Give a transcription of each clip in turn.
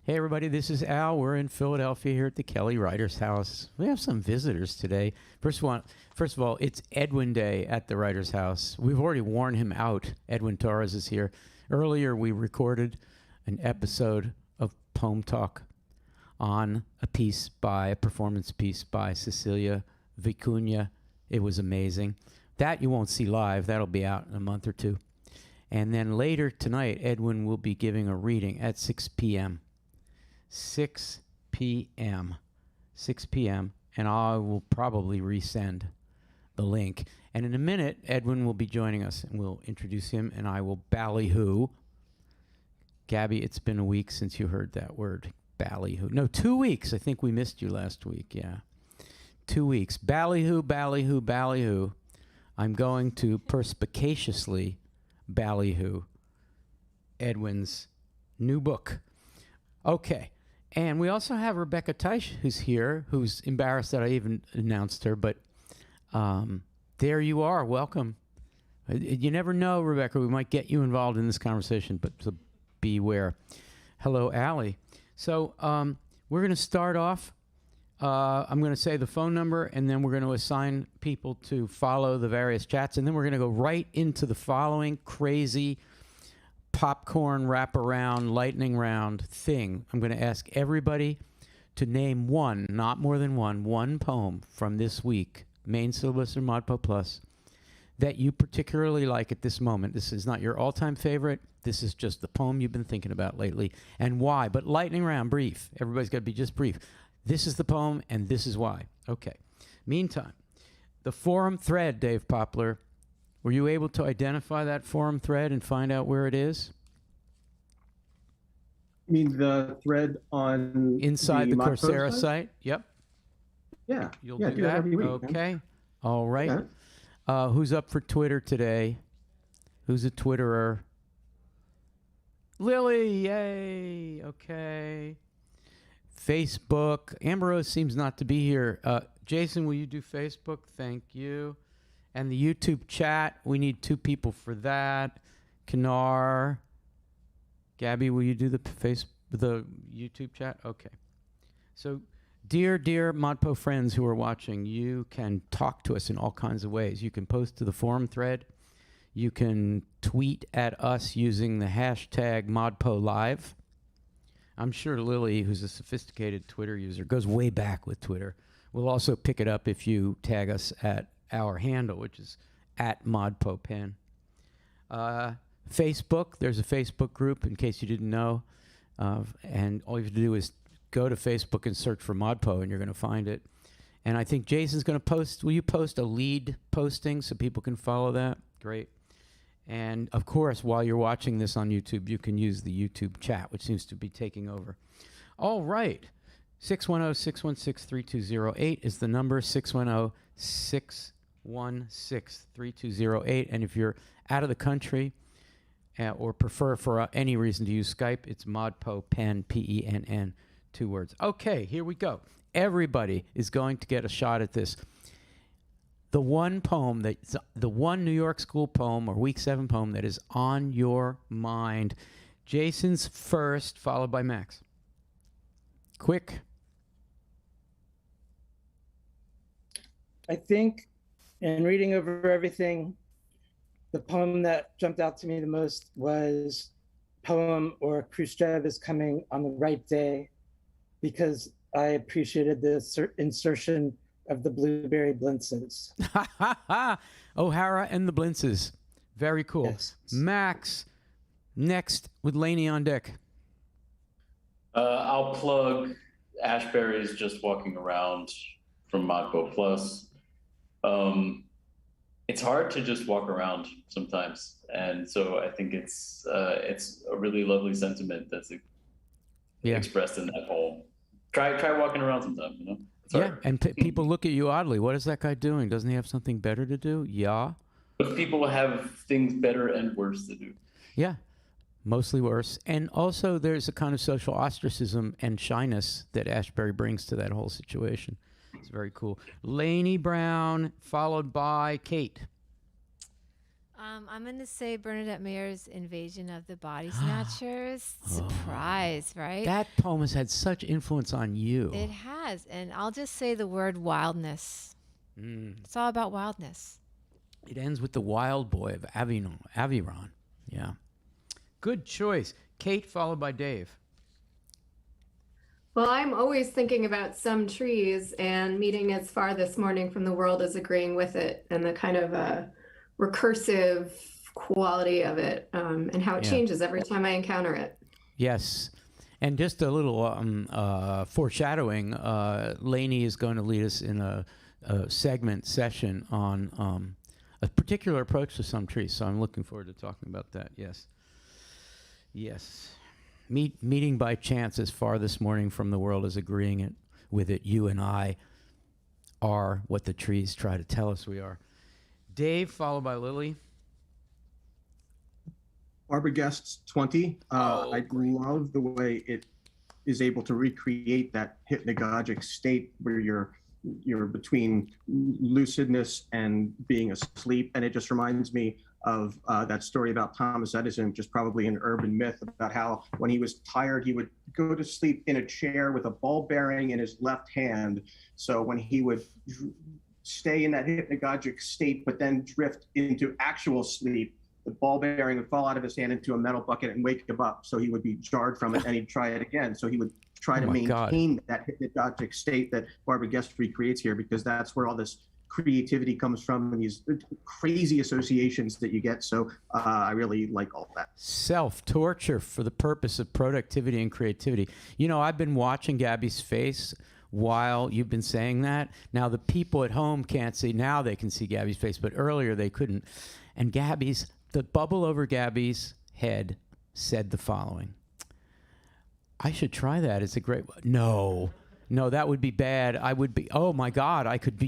Hey everybody, this is Al. We're in Philadelphia here at the Kelly Writers House. We have some visitors today. First of all, it's Edwin Day at the Writers House. We've already worn him out. Edwin Torres is here. Earlier, we recorded an episode of Poem Talk on a performance piece by Cecilia Vicuña. It was amazing. That you won't see live. That'll be out in a month or two. And then later tonight, Edwin will be giving a reading at 6 p.m. 6 p.m. 6 p.m. And I will probably resend the link. And in a minute, Edwin will be joining us, and we'll introduce him, and I will ballyhoo. Gabby, it's been a week since you heard that word, ballyhoo. No, 2 weeks. I think we missed you last week, yeah. 2 weeks. Ballyhoo, ballyhoo, ballyhoo. I'm going to perspicaciously ballyhoo Edwin's new book. Okay. And we also have Rebecca Teich, who's here, who's embarrassed that I even announced her, but there you are. Welcome. You never know, Rebecca. We might get you involved in this conversation, but so beware. Hello, Allie. So we're going to start off. I'm going to say the phone number, and then we're going to assign people to follow the various chats, and then we're going to go right into the following crazy popcorn wraparound lightning round thing. I'm going to ask everybody to name one, not more than one poem from this week, main syllabus or ModPo Plus, that you particularly like at this moment. This is not your all-time favorite. This is just the poem you've been thinking about lately and why. But lightning round, brief. Everybody's got to be just brief. This is the poem, and this is why. Okay. Meantime, the forum thread, Dave Poplar. Were you able to identify that forum thread and find out where it is? You mean the thread on inside the Coursera site? Yep. Yeah. You'll do that? Every week, okay. Man. All right. Yeah. Who's up for Twitter today? Who's a Twitterer? Lily, yay. Okay. Facebook. Ambrose seems not to be here. Jason, will you do Facebook? Thank you. And the YouTube chat, we need 2 people for that. Kanar. Gabby, will you do the YouTube chat? Okay. So, dear ModPo friends who are watching, you can talk to us in all kinds of ways. You can post to the forum thread. You can tweet at us using the hashtag ModPoLive. I'm sure Lily, who's a sophisticated Twitter user, goes way back with Twitter. We'll also pick it up if you tag us at our handle, which is at ModPoPen. Facebook, there's a Facebook group, in case you didn't know. And all you have to do is go to Facebook and search for ModPo, and you're going to find it. And I think Jason's going to post, will you post a lead posting so people can follow that? Great. And, of course, while you're watching this on YouTube, you can use the YouTube chat, which seems to be taking over. All right. 610-616-3208 is the number, 610-616-3208. And if you're out of the country or prefer for any reason to use Skype, it's ModPoPen, P-E-N-N, 2 words. Okay, here we go. Everybody is going to get a shot at this. The one poem, the one New York School poem or Week 7 poem that is on your mind. Jason's first, followed by Max. Quick. I think in reading over everything, the poem that jumped out to me the most was poem or Khrushchev is coming on the right day, because I appreciated the insertion of the blueberry blintzes. O'Hara and the blintzes. Very cool. Yes. Max, next with Laney on deck. I'll plug Ashbury's Just Walking Around from ModPo Plus. It's hard to just walk around sometimes, and so I think it's a really lovely sentiment that's expressed in that poem. Try walking around sometime, you know? Yeah, and people look at you oddly. What is that guy doing? Doesn't he have something better to do? Yeah. But people have things better and worse to do. Yeah, mostly worse. And also there's a kind of social ostracism and shyness that Ashbury brings to that whole situation. It's very cool. Laney Brown, followed by Kate. I'm going to say Bernadette Mayer's Invasion of the Body Snatchers. Surprise, right? That poem has had such influence on you. It has. And I'll just say the word wildness. It's all about wildness. It ends with the wild boy of Aviron. Yeah. Good choice. Kate, followed by Dave. Well, I'm always thinking about some trees, and meeting as far this morning from the world is agreeing with it, and the kind of recursive quality of it, and how it changes every time I encounter it. Yes. And just a little foreshadowing, Lainey is going to lead us in a session on a particular approach to some trees. So I'm looking forward to talking about that. Yes. Yes. Meeting by chance as far this morning from the world as agreeing with it. You and I are what the trees try to tell us we are. Dave, followed by Lily. Barbara Guest's 20. I love the way it is able to recreate that hypnagogic state where you're between lucidness and being asleep. And it just reminds me of that story about Thomas Edison, which is probably an urban myth, about how when he was tired, he would go to sleep in a chair with a ball bearing in his left hand. So when he would stay in that hypnagogic state, but then drift into actual sleep, the ball bearing would fall out of his hand into a metal bucket and wake him up. So he would be jarred from it and he'd try it again. So he would try to maintain that hypnagogic state that Barbara Guest recreates here, because that's where all this creativity comes from and these crazy associations that you get. So I really like all that. Self-torture for the purpose of productivity and creativity. You know, I've been watching Gabby's face while you've been saying that. Now, the people at home can't see. Now they can see Gabby's face, but earlier they couldn't. And the bubble over Gabby's head said the following: I should try that. It's a great... No, that would be bad. I would be... Oh, my God. I could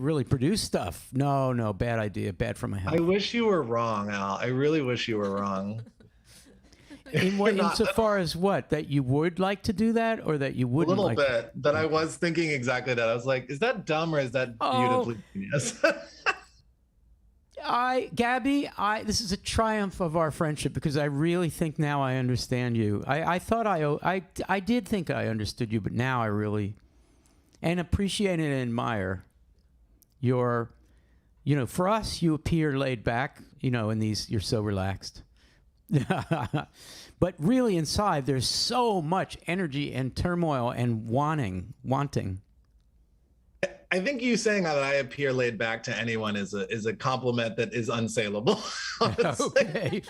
really produce stuff. No, bad idea. Bad for my health. I wish you were wrong, Al. I really wish you were wrong. Insofar as what? That you would like to do that, or that you wouldn't? A little bit. But I was thinking exactly that. I was like, is that dumb or is that beautifully genius? Gabby, this is a triumph of our friendship, because I really think now I understand you. I thought I did think I understood you, but now I really appreciate and admire your, for us, you appear laid back, in these, you're so relaxed. But really inside, there's so much energy and turmoil and wanting. I think you saying that I appear laid back to anyone is a compliment that is unsaleable. Okay.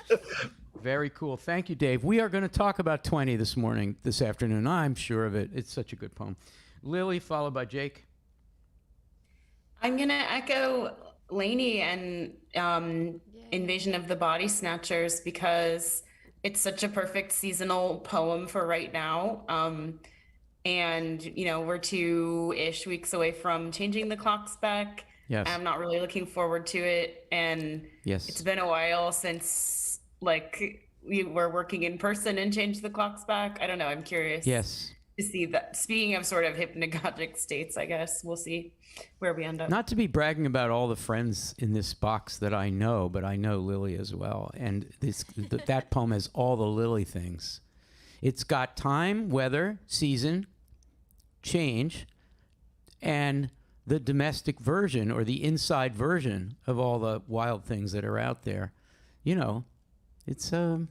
Very cool. Thank you, Dave. We are going to talk about 20 this afternoon. I'm sure of it. It's such a good poem. Lily, followed by Jake. I'm going to echo Lainey and Invasion of the Body Snatchers, because it's such a perfect seasonal poem for right now. And, we're 2-ish weeks away from changing the clocks back. Yes. I'm not really looking forward to it. And it's been a while since, we were working in person and changed the clocks back. I don't know. I'm curious to see that. Speaking of sort of hypnagogic states, I guess we'll see where we end up. Not to be bragging about all the friends in this box that I know, but I know Lily as well. And that poem has all the Lily things. It's got time, weather, season, change, and the domestic version or the inside version of all the wild things that are out there. It's the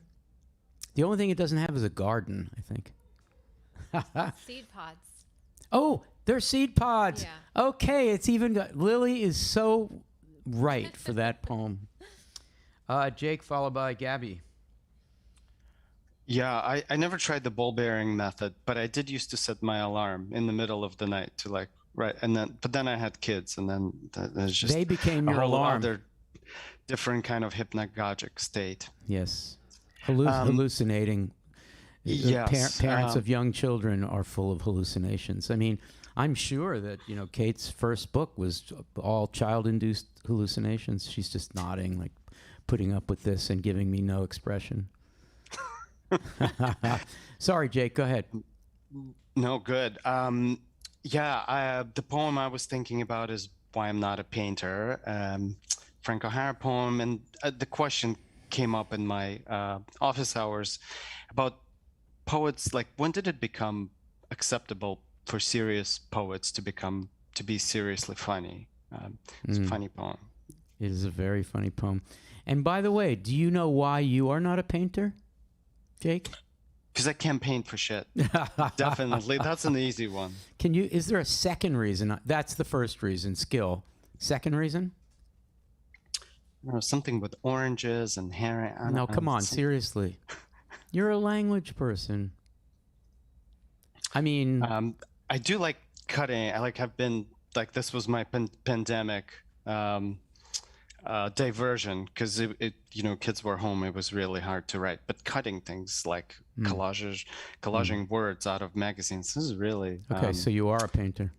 only thing it doesn't have is a garden, I think. Seed pods. Oh, they're seed pods. Yeah. Okay, it's even got... Lily is so right for that poem. Jake, followed by Gabby. Yeah, I never tried the ball bearing method, but I did used to set my alarm in the middle of the night to but then I had kids, and then there's just they became your alarm. Other different kind of hypnagogic state. Yes, hallucinating. Yes, parents of young children are full of hallucinations. I mean, I'm sure that Kate's first book was all child-induced hallucinations. She's just nodding, putting up with this and giving me no expression. Sorry, Jake, go ahead. No, good. The poem I was thinking about is Why I'm Not a Painter. Frank O'Hara poem, and the question came up in my office hours about poets. Like, when did it become acceptable for serious poets to be seriously funny? It's a funny poem. It is a very funny poem. And by the way, do you know why you are not a painter, Jake? Because I can't paint for shit. Definitely. That's an easy one. Is there a second reason? That's the first reason, skill. Second reason? Something with oranges and hair. No, come on, seriously. You're a language person. I mean... I do like cutting. This was my pandemic diversion, because kids were home. It was really hard to write, but cutting things like collaging words out of magazines, this is really okay. So you are a painter.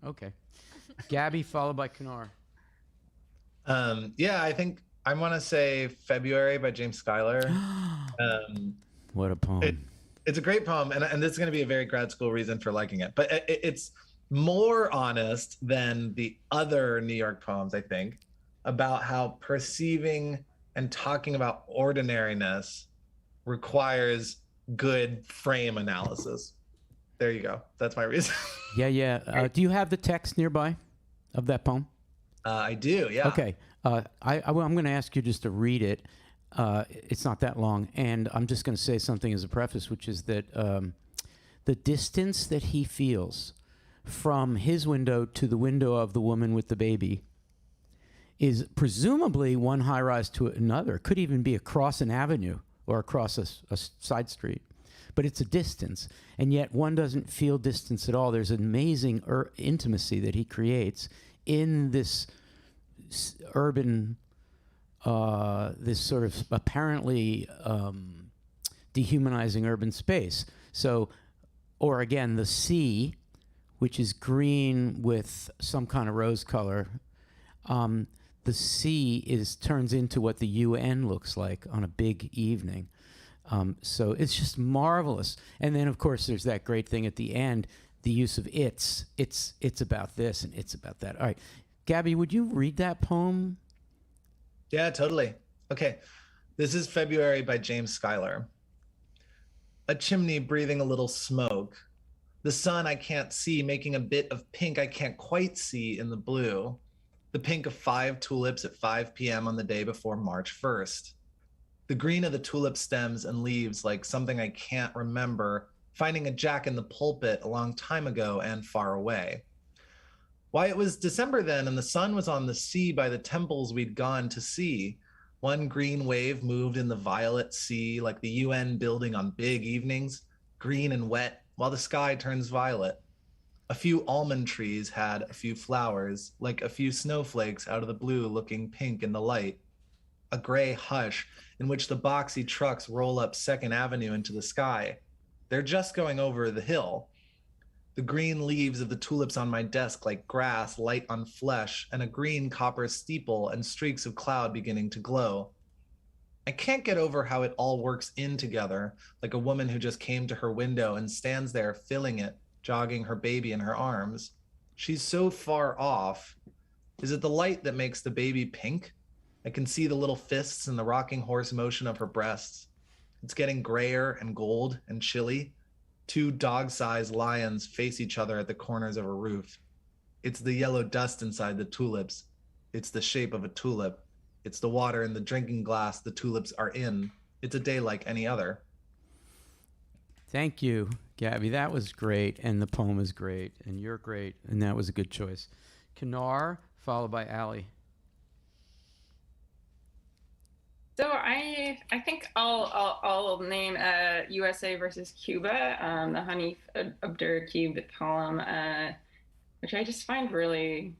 Okay. Gabby, followed by Kanar. I think I want to say February by James Schuyler. What a poem. It's a great poem, and this is going to be a very grad school reason for liking it, but it's more honest than the other New York poems, I think, about how perceiving and talking about ordinariness requires good frame analysis. There you go. That's my reason. Yeah. Do you have the text nearby of that poem? I do, yeah. Okay. I'm going to ask you just to read it. It's not that long. And I'm just going to say something as a preface, which is that the distance that he feels from his window to the window of the woman with the baby is presumably one high rise to another. Could even be across an avenue or across a side street. But it's a distance. And yet one doesn't feel distance at all. There's an amazing intimacy that he creates in this urban, this sort of apparently dehumanizing urban space. So, or again, the sea, which is green with some kind of rose color. The sea turns into what the UN looks like on a big evening. So it's just marvelous. And then, of course, there's that great thing at the end, the use of it's about this and it's about that. All right. Gabby, would you read that poem? Yeah, totally. Okay. This is February by James Schuyler. A chimney breathing a little smoke. The sun I can't see, making a bit of pink I can't quite see in the blue. The pink of 5 tulips at 5 p.m. on the day before March 1st. The green of the tulip stems and leaves like something I can't remember, finding a jack in the pulpit a long time ago and far away. Why, it was December then, and the sun was on the sea by the temples we'd gone to see. One green wave moved in the violet sea like the UN building on big evenings, green and wet, while the sky turns violet. A few almond trees had a few flowers, like a few snowflakes out of the blue looking pink in the light. A gray hush in which the boxy trucks roll up 2nd Avenue into the sky. They're just going over the hill. The green leaves of the tulips on my desk like grass light on flesh, and a green copper steeple and streaks of cloud beginning to glow. I can't get over how it all works in together, like a woman who just came to her window and stands there filling it, jogging her baby in her arms. She's so far off. Is it the light that makes the baby pink? I can see the little fists and the rocking horse motion of her breasts. It's getting grayer and gold and chilly. 2 dog-sized lions face each other at the corners of a roof. It's the yellow dust inside the tulips. It's the shape of a tulip. It's the water in the drinking glass the tulips are in. It's a day like any other. Thank you, Gabby. That was great, and the poem is great, and you're great, and that was a good choice. Kanar, followed by Allie. So I think I'll name USA versus Cuba, the Hanif Abdur Cube poem, which I just find really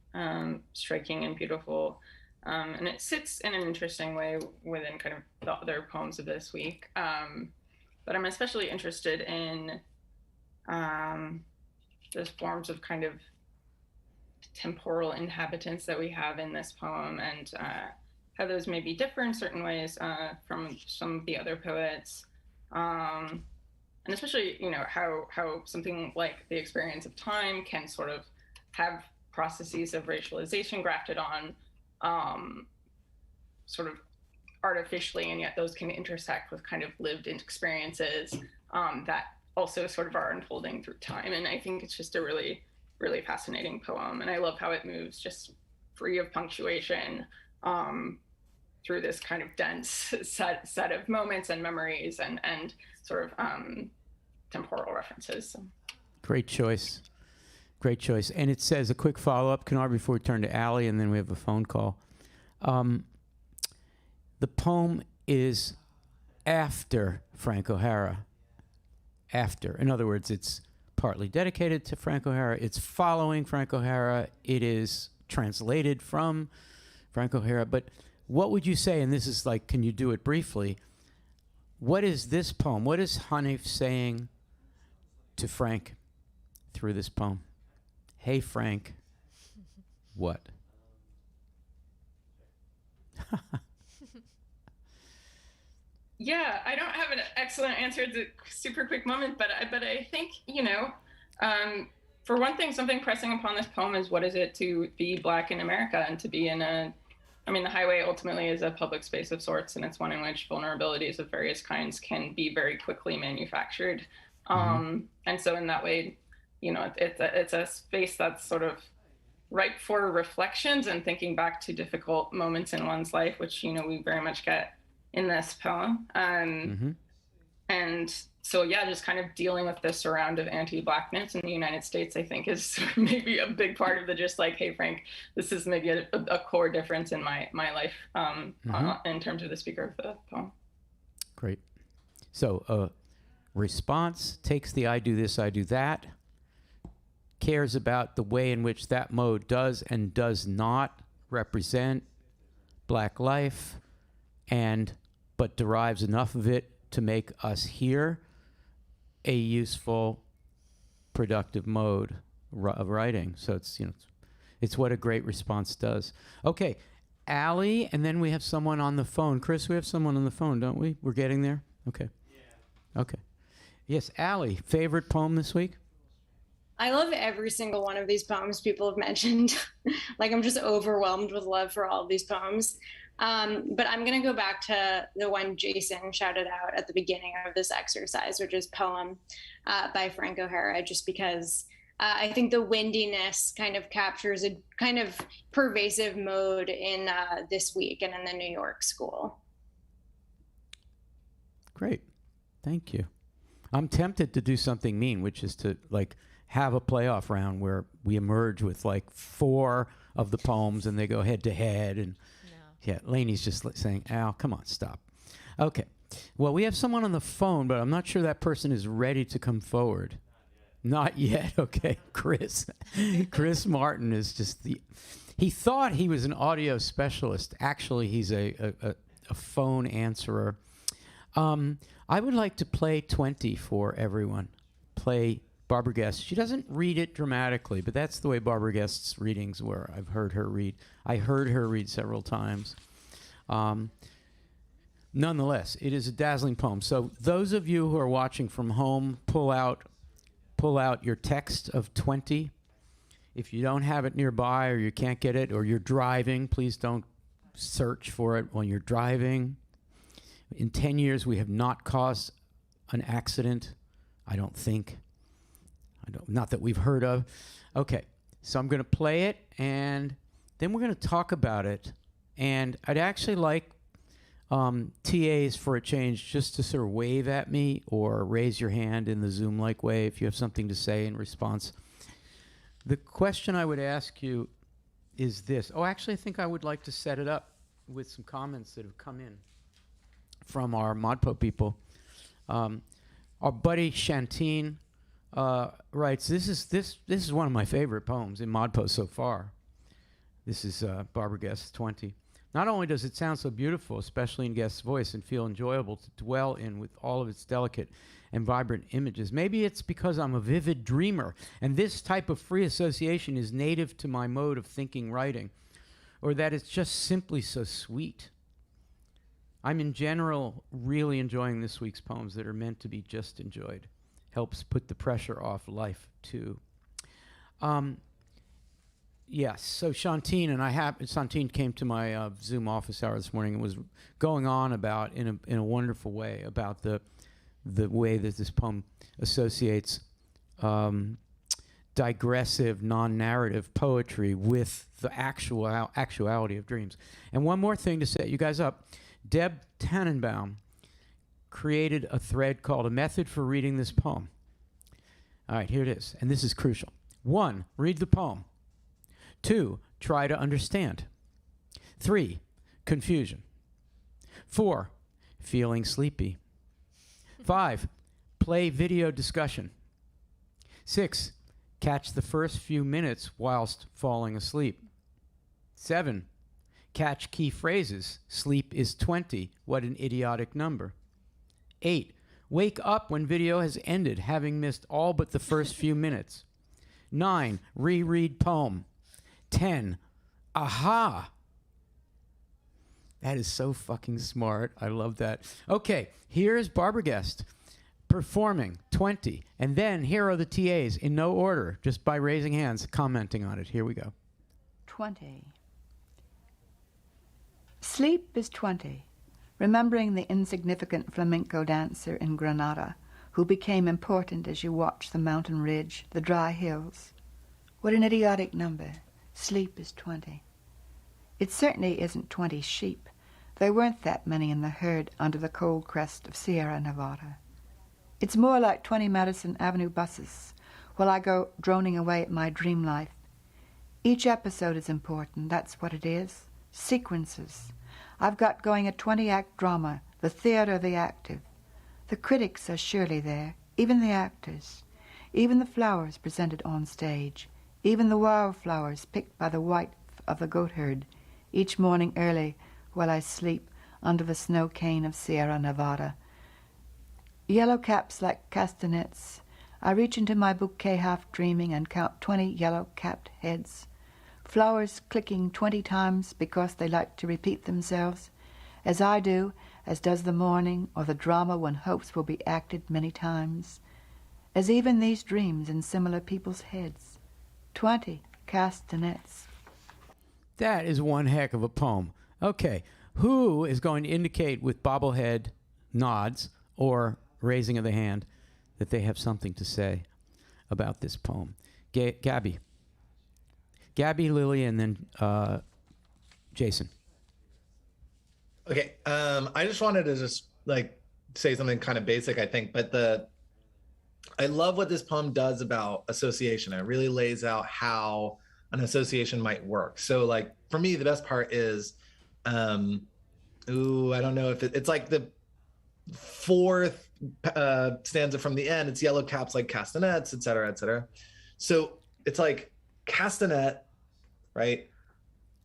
striking and beautiful. And it sits in an interesting way within kind of the other poems of this week. But I'm especially interested in those forms of kind of temporal inhabitants that we have in this poem, and how those may be different in certain ways from some of the other poets. And especially, how something like the experience of time can sort of have processes of racialization grafted on sort of artificially, and yet those can intersect with kind of lived experiences that also sort of are unfolding through time. And I think it's just a really, really fascinating poem. And I love how it moves just free of punctuation through this kind of dense set of moments and memories and sort of temporal references. So. Great choice. Great choice. And it says, a quick follow-up, Kanar, before we turn to Allie, and then we have a phone call. The poem is after Frank O'Hara. After. In other words, it's partly dedicated to Frank O'Hara. It's following Frank O'Hara. It is translated from Frank O'Hara. But what would you say, and this is like, can you do it briefly? What is this poem? What is Hanif saying to Frank through this poem? Hey, Frank. What? Yeah, I don't have an excellent answer. It's a super quick moment, but I think, for one thing, something pressing upon this poem is what is it to be Black in America and to be in the highway ultimately is a public space of sorts, and it's one in which vulnerabilities of various kinds can be very quickly manufactured. And so in that way, it's a space that's sort of ripe for reflections and thinking back to difficult moments in one's life, which, we very much get in this poem. And so, yeah, just kind of dealing with this surround of anti-Blackness in the United States, I think is maybe a big part of the just like, hey, Frank, this is maybe a core difference in my life in terms of the speaker of the poem. Great. So response takes the I do this, I do that, cares about the way in which that mode does and does not represent Black life, but derives enough of it to make us here a useful, productive mode of writing. So it's what a great response does. Okay, Allie, and then we have someone on the phone. Chris, we have someone on the phone, don't we? We're getting there? Okay. Yeah. Okay. Yes, Allie, favorite poem this week? I love every single one of these poems people have mentioned. Like, I'm just overwhelmed with love for all of these poems. But I'm going to go back to the one Jason shouted out at the beginning of this exercise, which is Poem by Frank O'Hara, just because I think the windiness kind of captures a kind of pervasive mode in this week and in the New York school. Great. Thank you. I'm tempted to do something mean, which is to have a playoff round where we emerge with 4 of the poems and they go head to head. And yeah, Lainey's just saying, Al, come on, stop. Okay. Well, we have someone on the phone, but I'm not sure that person is ready to come forward. Not yet. Okay. Chris Martin is just he thought he was an audio specialist. Actually, he's a phone answerer. I would like to play 20 for everyone. Play Barbara Guest. She doesn't read it dramatically, but that's the way Barbara Guest's readings were. I've heard her read. I heard her read several times. Nonetheless, it is a dazzling poem. So those of you who are watching from home, pull out your text of 20. If you don't have it nearby or you can't get it or you're driving, please don't search for it when you're driving. In 10 years, we have not caused an accident, I don't think. Not that we've heard of. Okay, so I'm going to play it, and then we're going to talk about it. And I'd actually like TAs for a change just to sort of wave at me or raise your hand in the Zoom-like way if you have something to say in response. The question I would ask you is this. Oh, actually, I think I would like to set it up with some comments that have come in from our ModPo people. Our buddy Shantine writes, this is one of my favorite poems in ModPo so far. This is Barbara Guest's 20. Not only does it sound so beautiful, especially in Guest's voice, and feel enjoyable to dwell in with all of its delicate and vibrant images. Maybe it's because I'm a vivid dreamer, and this type of free association is native to my mode of thinking writing, or that it's just simply so sweet. I'm in general really enjoying this week's poems that are meant to be just Yes. So Shantine and Shantine came to my Zoom office hour this morning and was going on about in a wonderful way about the way that this poem associates digressive, non-narrative poetry with the actuality of dreams. And one more thing to set you guys up: Deb Tannenbaum created a thread called "A Method for Reading This Poem." All right, here it is, and this is crucial. 1, read the poem. 2, try to understand. 3, confusion. 4, feeling sleepy. 5, play video discussion. 6, catch the first few minutes whilst falling asleep. 7, catch key phrases. Sleep is 20. What an idiotic number. 8, wake up when video has ended, having missed all but the first few minutes. 9, reread poem. 10, aha. That is so fucking smart. I love that. Okay, here's Barbara Guest performing 20. And then here are the TAs in no order, just by raising hands, commenting on it. Here we go. 20. Sleep is 20. Remembering the insignificant flamenco dancer in Granada who became important as you watch the mountain ridge, the dry hills. What an idiotic number. Sleep is 20. It certainly isn't 20 sheep. There weren't that many in the herd under the cold crest of Sierra Nevada. It's more like 20 Madison Avenue buses while I go droning away at my dream life. Each episode is important, that's what it is. Sequences. I've got going a 20-act drama, the theater of the active. The critics are surely there, even the actors, even the flowers presented on stage, even the wildflowers picked by the wife of the goatherd each morning early while I sleep under the snow cane of Sierra Nevada. Yellow caps like castanets. I reach into my bouquet half dreaming and count 20 yellow-capped heads. Flowers clicking 20 times because they like to repeat themselves, as I do, as does the morning or the drama when hopes will be acted many times, as even these dreams in similar people's heads. 20 castanets. That is one heck of a poem. Okay, who is going to indicate with bobblehead nods or raising of the hand that they have something to say about this poem? Gabby, Lily, and then Jason. Okay, I just wanted to say something kind of basic, I think, but I love what this poem does about association. It really lays out how an association might work. So like for me, the best part is, I don't know if it's like the fourth stanza from the end. It's yellow caps like castanets, et cetera, et cetera. So it's like castanet, right?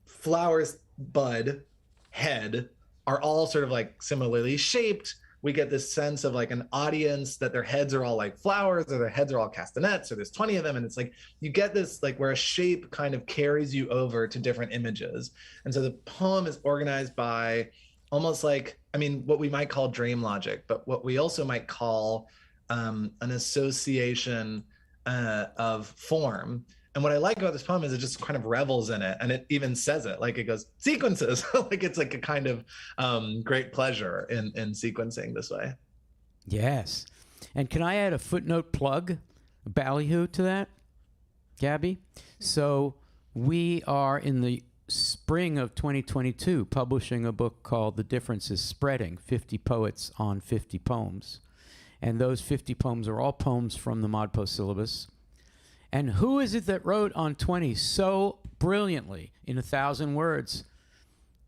Flowers, bud, head are all sort of like similarly shaped. We get this sense of like an audience that their heads are all like flowers or their heads are all castanets or there's 20 of them. And it's like, you get this like where a shape kind of carries you over to different images. And so the poem is organized by almost like, I mean, what we might call dream logic, but what we also might call an association of form. And what I like about this poem is it just kind of revels in it. And it even says it, like it goes, sequences. Like it's like a kind of great pleasure in sequencing this way. Yes. And can I add a footnote plug, a ballyhoo to that, Gabby? So we are in the spring of 2022 publishing a book called The Difference is Spreading, 50 Poets on 50 Poems. And those 50 poems are all poems from the ModPo syllabus. And who is it that wrote on 20 so brilliantly in 1,000 words?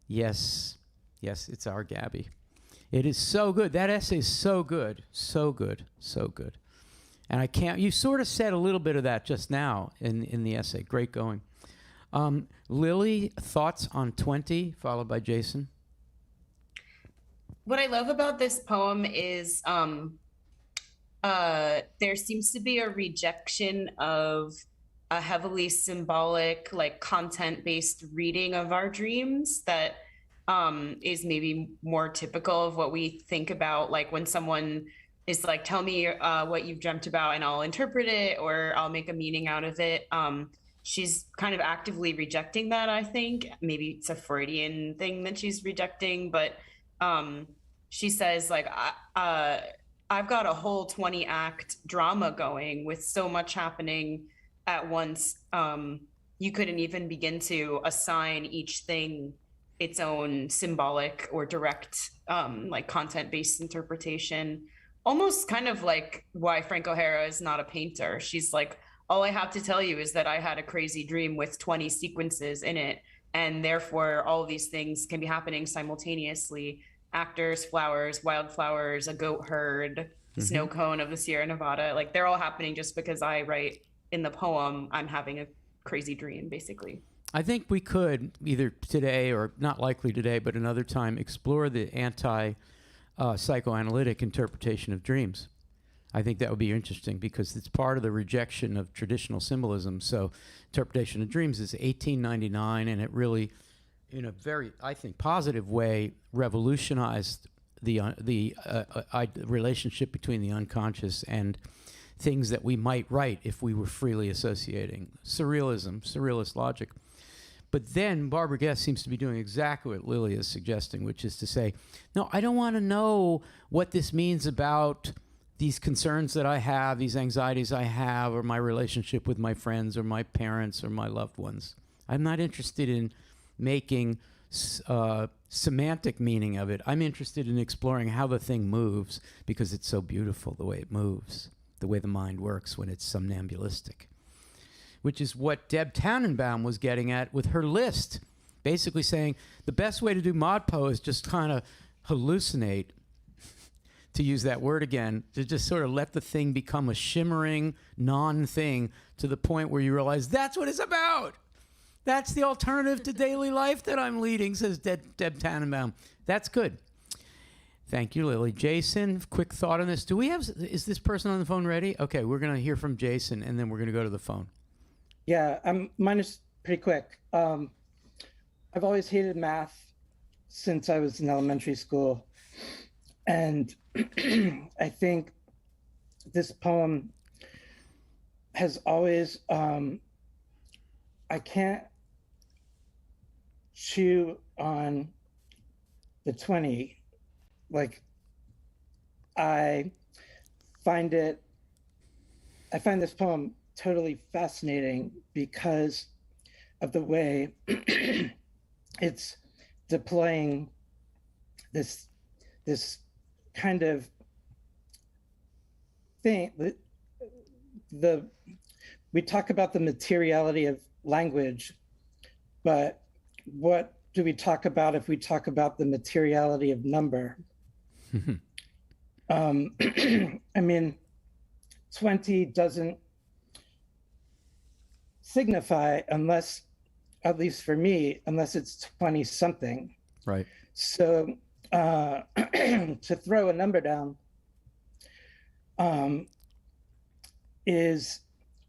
Yes, it's our Gabby. It is so good. That essay is so good, so good, so good. And you sort of said a little bit of that just now in the essay. Great going. Lily, thoughts on 20, followed by Jason? What I love about this poem is there seems to be a rejection of a heavily symbolic, like content-based reading of our dreams that is maybe more typical of what we think about, like when someone is like, tell me what you've dreamt about and I'll interpret it or I'll make a meaning out of it. she's kind of actively rejecting that, I think. Maybe it's a Freudian thing that she's rejecting, but she says, like, I've got a whole 20-act drama going with so much happening at once. You couldn't even begin to assign each thing its own symbolic or direct, like, content-based interpretation. Almost kind of like why Frank O'Hara is not a painter. She's like, all I have to tell you is that I had a crazy dream with 20 sequences in it, and therefore all of these things can be happening simultaneously. Actors, flowers, wildflowers, a goat herd, the snow cone of the Sierra Nevada. Like, they're all happening just because I write in the poem, I'm having a crazy dream, basically. I think we could, either today or not likely today, but another time, explore the psychoanalytic interpretation of dreams. I think that would be interesting because it's part of the rejection of traditional symbolism. So interpretation of dreams is 1899, and it really, in a very, I think, positive way, revolutionized the relationship between the unconscious and things that we might write if we were freely associating. Surrealism, surrealist logic. But then Barbara Guest seems to be doing exactly what Lily is suggesting, which is to say, no, I don't want to know what this means about these concerns that I have, these anxieties I have, or my relationship with my friends or my parents or my loved ones. I'm not interested in making semantic meaning of it. I'm interested in exploring how the thing moves because it's so beautiful the way it moves, the way the mind works when it's somnambulistic, which is what Deb Tannenbaum was getting at with her list, basically saying the best way to do ModPo is just kind of hallucinate, to use that word again, to just sort of let the thing become a shimmering non-thing to the point where you realize that's what it's about. That's the alternative to daily life that I'm leading, says Deb Tannenbaum. That's good. Thank you, Lily. Jason, quick thought on this. Is this person on the phone ready? Okay, we're going to hear from Jason, and then we're going to go to the phone. Yeah, mine is pretty quick. I've always hated math since I was in elementary school. And I think this poem has always, I can't chew on the 20. Like, I find this poem totally fascinating because of the way it's deploying this kind of thing. We talk about the materiality of language, but what do we talk about if we talk about the materiality of number? I mean, 20 doesn't signify, unless, at least for me, unless it's 20 something. Right. So to throw a number down is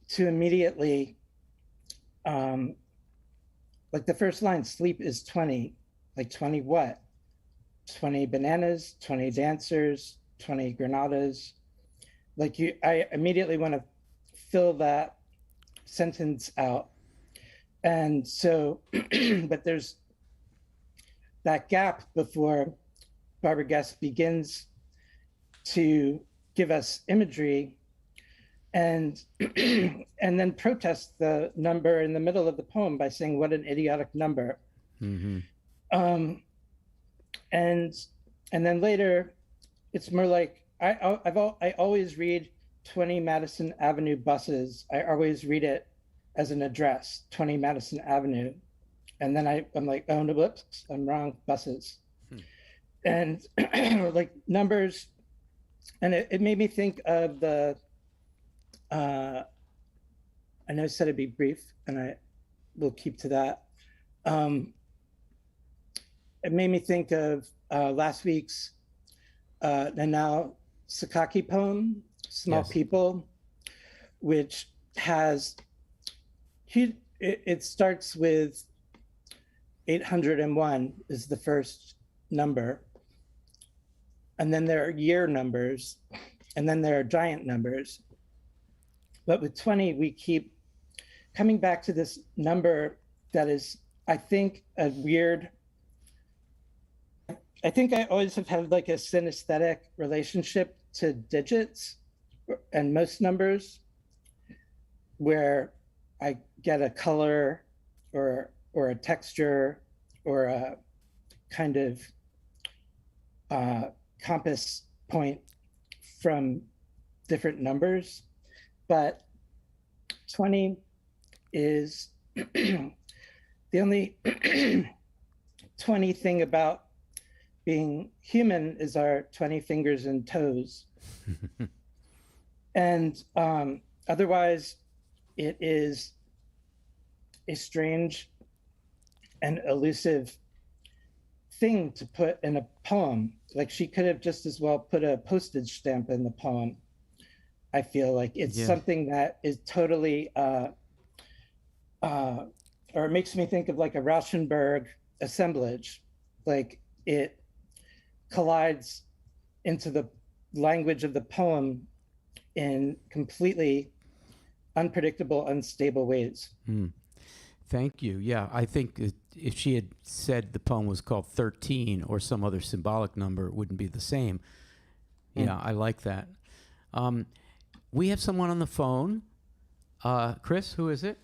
to immediately, like the first line, sleep is 20. Like 20 what? 20 bananas, 20 dancers, 20 granadas. Like I immediately want to fill that sentence out. And so, but there's that gap before Barbara Guest begins to give us imagery and then protest the number in the middle of the poem by saying, what an idiotic number. Mm-hmm. And then later, it's more like, I always read 20 Madison Avenue buses. I always read it as an address, 20 Madison Avenue. And then I'm like, oh, no, whoops, I'm wrong, buses. And like numbers, and it made me think of the, I know I said it'd be brief, and I will keep to that. It made me think of last week's Nanao Sakaki poem, Small Yes. People, which has, it starts with 801 is the first number. And then there are year numbers, and then there are giant numbers. But with 20, we keep coming back to this number that is, I think, I always have had like a synesthetic relationship to digits and most numbers, where I get a color or a texture or a kind of compass point from different numbers. But 20 is the only 20 thing about being human is our 20 fingers and toes. And otherwise, it is a strange and elusive thing to put in a poem. Like, she could have just as well put a postage stamp in the poem. I feel like it's something that is totally, or it makes me think of like a Rauschenberg assemblage. Like, it collides into the language of the poem in completely unpredictable, unstable ways. Thank you. Yeah, I think if she had said the poem was called 13 or some other symbolic number, it wouldn't be the same. Yeah, I like that. We have someone on the phone. Chris, who is it?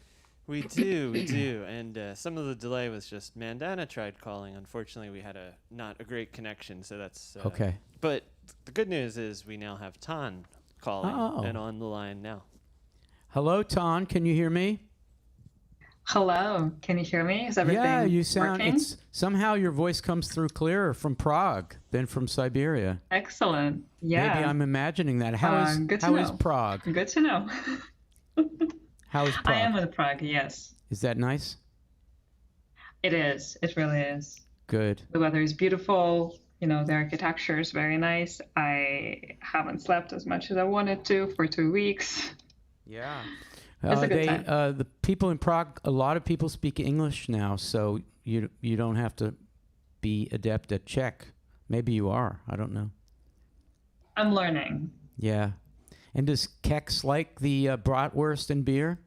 We do. And some of the delay was just Mandana tried calling. Unfortunately, we had not a great connection, so that's... okay. But the good news is we now have Tan calling and on the line now. Hello, Tan. Can you hear me? Hello. Can you hear me? Is everything Yeah, you sound... working? Somehow your voice comes through clearer from Prague than from Siberia. Excellent. Yeah. Maybe I'm imagining that. How is Prague? Good to know. How is Prague? I am in Prague, yes. Is that nice? It is. It really is. Good. The weather is beautiful. You know, the architecture is very nice. I haven't slept as much as I wanted to for 2 weeks. Yeah. It's a good time. The people in Prague, a lot of people speak English now, so you don't have to be adept at Czech. Maybe you are. I don't know. I'm learning. Yeah. And does Kex like the bratwurst and beer?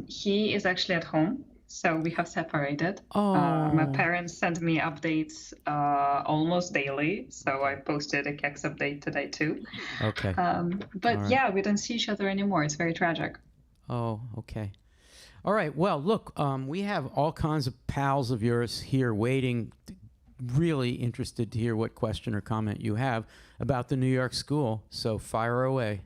He is actually at home, so we have separated. My parents send me updates almost daily, so I posted a Kex update today too. Okay. But yeah, we don't see each other anymore. It's very tragic. Oh, okay. All right. Well, look, we have all kinds of pals of yours here waiting, really interested to hear what question or comment you have about the New York school. So fire away.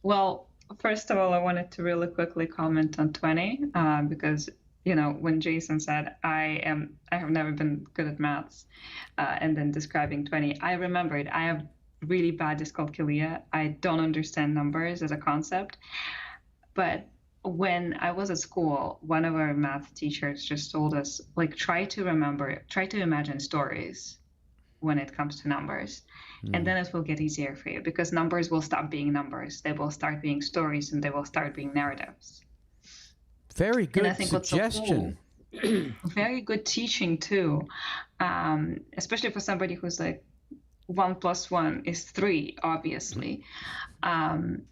Well, first of all, I wanted to really quickly comment on 20 because, you know, when Jason said, I have never been good at maths, and then describing 20, I remembered I have really bad dyscalculia. I don't understand numbers as a concept. But when I was at school, one of our math teachers just told us, like, try to imagine stories when it comes to numbers. And then it will get easier for you because numbers will stop being numbers. They will start being stories and they will start being narratives. Very good suggestion. So cool, very good teaching too, especially for somebody who's like 1 + 1 is 3, obviously. And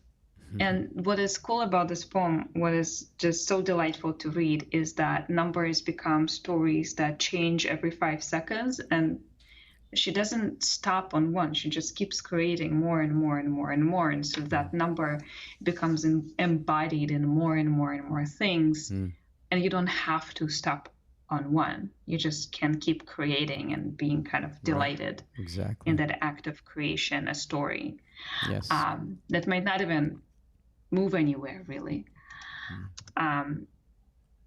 what is cool about this poem, what is just so delightful to read, is that numbers become stories that change every 5 seconds, and she doesn't stop on one. She just keeps creating more and more and more and more, and so that number becomes embodied in more and more and more things. And you don't have to stop on one. You just can keep creating and being kind of delighted in that act of creation, a story. Yes. That might not even move anywhere, really.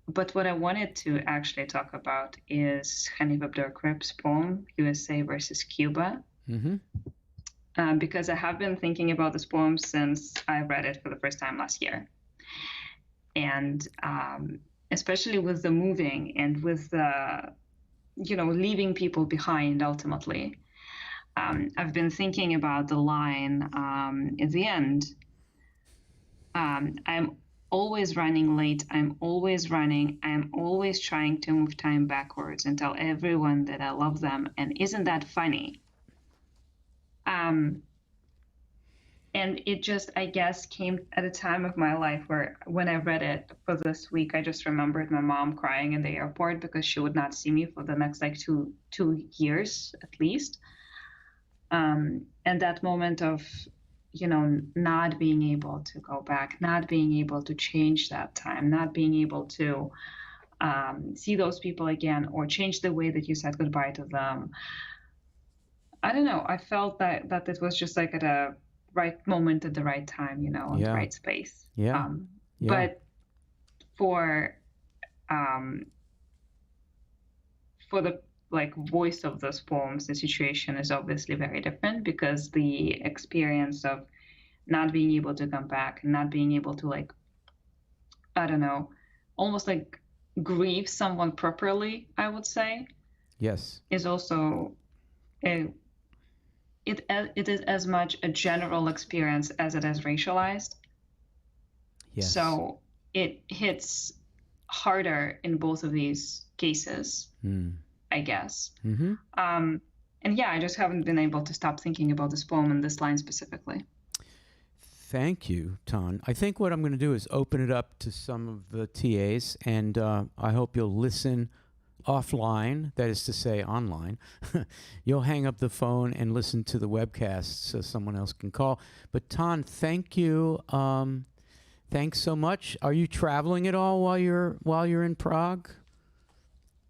But what I wanted to actually talk about is Hanif Abdurraqib's poem, USA versus Cuba. Because I have been thinking about this poem since I read it for the first time last year. And especially with the moving and with the, you know, leaving people behind ultimately. I've been thinking about the line at the end. I'm always running late. I'm always running. I'm always trying to move time backwards and tell everyone that I love them. And isn't that funny? And And it just, I guess, came at a time of my life where when I read it for this week, I just remembered my mom crying in the airport because she would not see me for the next like two years at least. And that moment of, not being able to go back, not being able to change that time, not being able to see those people again or change the way that you said goodbye to them. I don't know. I felt that it was just like at a right moment at the right time, in the right space. Yeah. But for the voice of those poems, the situation is obviously very different because the experience of not being able to come back and not being able to I don't know, almost like grieve someone properly, I would say. Yes. Is also it is as much a general experience as it is racialized. Yes. So it hits harder in both of these cases, I guess. Mm-hmm. And yeah, I just haven't been able to stop thinking about this poem and this line specifically. Thank you, Ton. I think what I'm going to do is open it up to some of the TAs, and I hope you'll listen offline, that is to say online. You'll hang up the phone and listen to the webcast so someone else can call. But Ton, thank you. Thanks so much. Are you traveling at all while you're in Prague?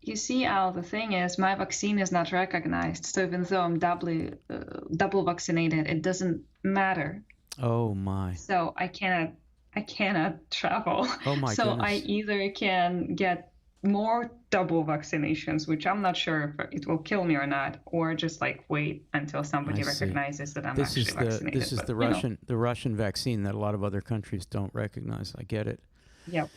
You see, Al, the thing is, my vaccine is not recognized. So even though I'm double vaccinated, it doesn't matter. Oh my! So I cannot travel. Oh my so goodness. I either can get more double vaccinations, which I'm not sure if it will kill me or not, or just wait until somebody recognizes that I'm actually vaccinated. This is the Russian vaccine that a lot of other countries don't recognize. I get it. Yep.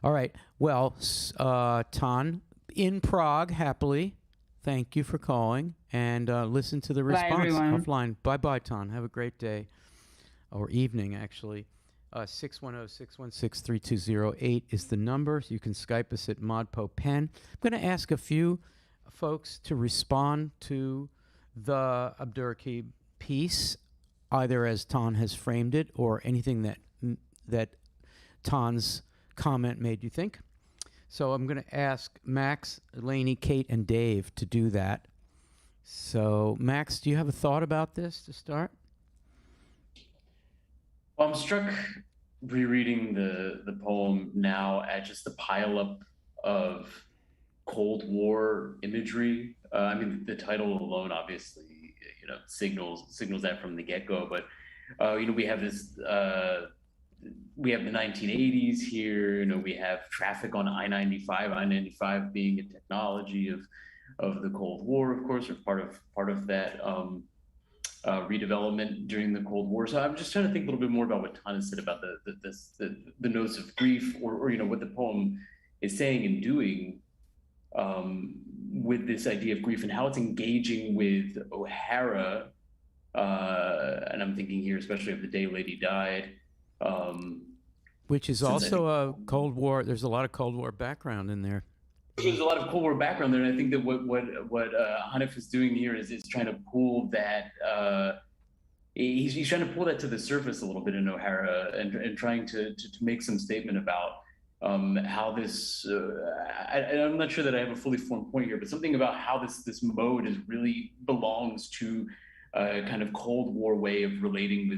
All right. Well, Ton, in Prague, happily. Thank you for calling, and listen to the response offline. Bye, Ton. Have a great day. Or evening, actually. 610-616-3208 is the number. So you can Skype us at ModPo Pen. I'm going to ask a few folks to respond to the Abdurraqib piece, either as Ton has framed it or anything that Ton's comment made you think. So I'm going to ask Max, Lainey, Kate, and Dave to do that. So, Max, do you have a thought about this to start? Well, I'm struck rereading the poem now at just the pileup of Cold War imagery. I mean, the title alone obviously, signals that from the get-go. But we have this. We have the 1980s here. We have traffic on I-95 being a technology of the Cold War, of course, or part of that. Redevelopment during the Cold War. So I'm just trying to think a little bit more about what Tana said about the notes of grief, or what the poem is saying and doing with this idea of grief and how it's engaging with O'Hara. And I'm thinking here, especially of the day Lady died. Which is also a Cold War. There's a lot of Cold War background in there. There's a lot of Cold War background there, and I think that what Hanif is doing here is trying to pull that. He's trying to pull that to the surface a little bit in O'Hara, and trying to make some statement about how this. I'm not sure that I have a fully formed point here, but something about how this mode really belongs to a kind of Cold War way of relating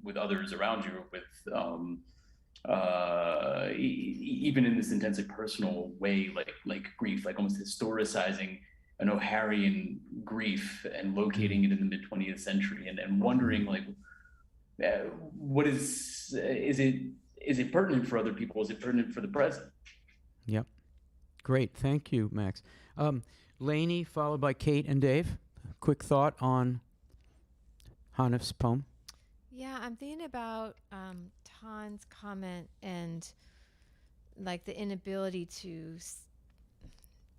with others around you, with. Even in this intensely personal way, like grief, like almost historicizing an O'Harian grief and locating it in the mid-20th century, and wondering what is it pertinent for other people? Is it pertinent for the present? Yep. Great. Thank you, Max. Lainey, followed by Kate and Dave. Quick thought on Hanif's poem. Yeah, I'm thinking about Tan's comment and the inability to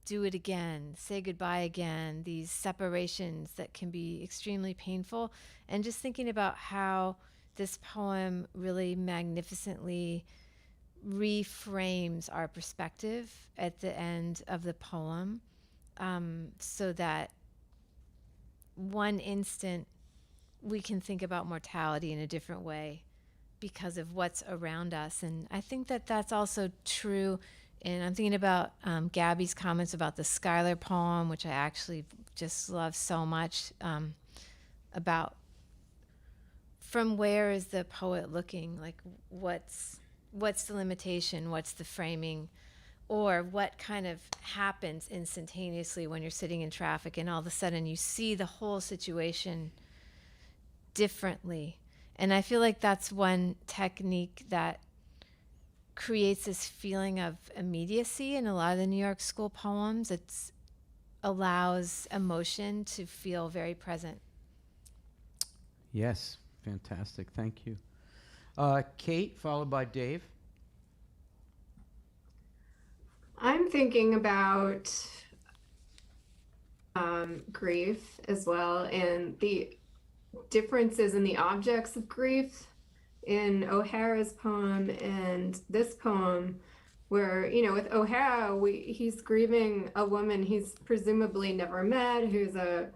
do it again, say goodbye again, these separations that can be extremely painful, and just thinking about how this poem really magnificently reframes our perspective at the end of the poem, so that one instant we can think about mortality in a different way because of what's around us. And I think that that's also true. And I'm thinking about Gabby's comments about the Schuyler poem, which I actually just love so much, about from where is the poet looking? Like what's the limitation? What's the framing? Or what kind of happens instantaneously when you're sitting in traffic and all of a sudden you see the whole situation differently. And I feel like that's one technique that creates this feeling of immediacy in a lot of the New York School poems. It allows emotion to feel very present. Yes, fantastic. Thank you. Kate, followed by Dave. I'm thinking about grief as well, and the differences in the objects of grief in O'Hara's poem and this poem, where, you know, with O'Hara, he's grieving a woman he's presumably never met, who's a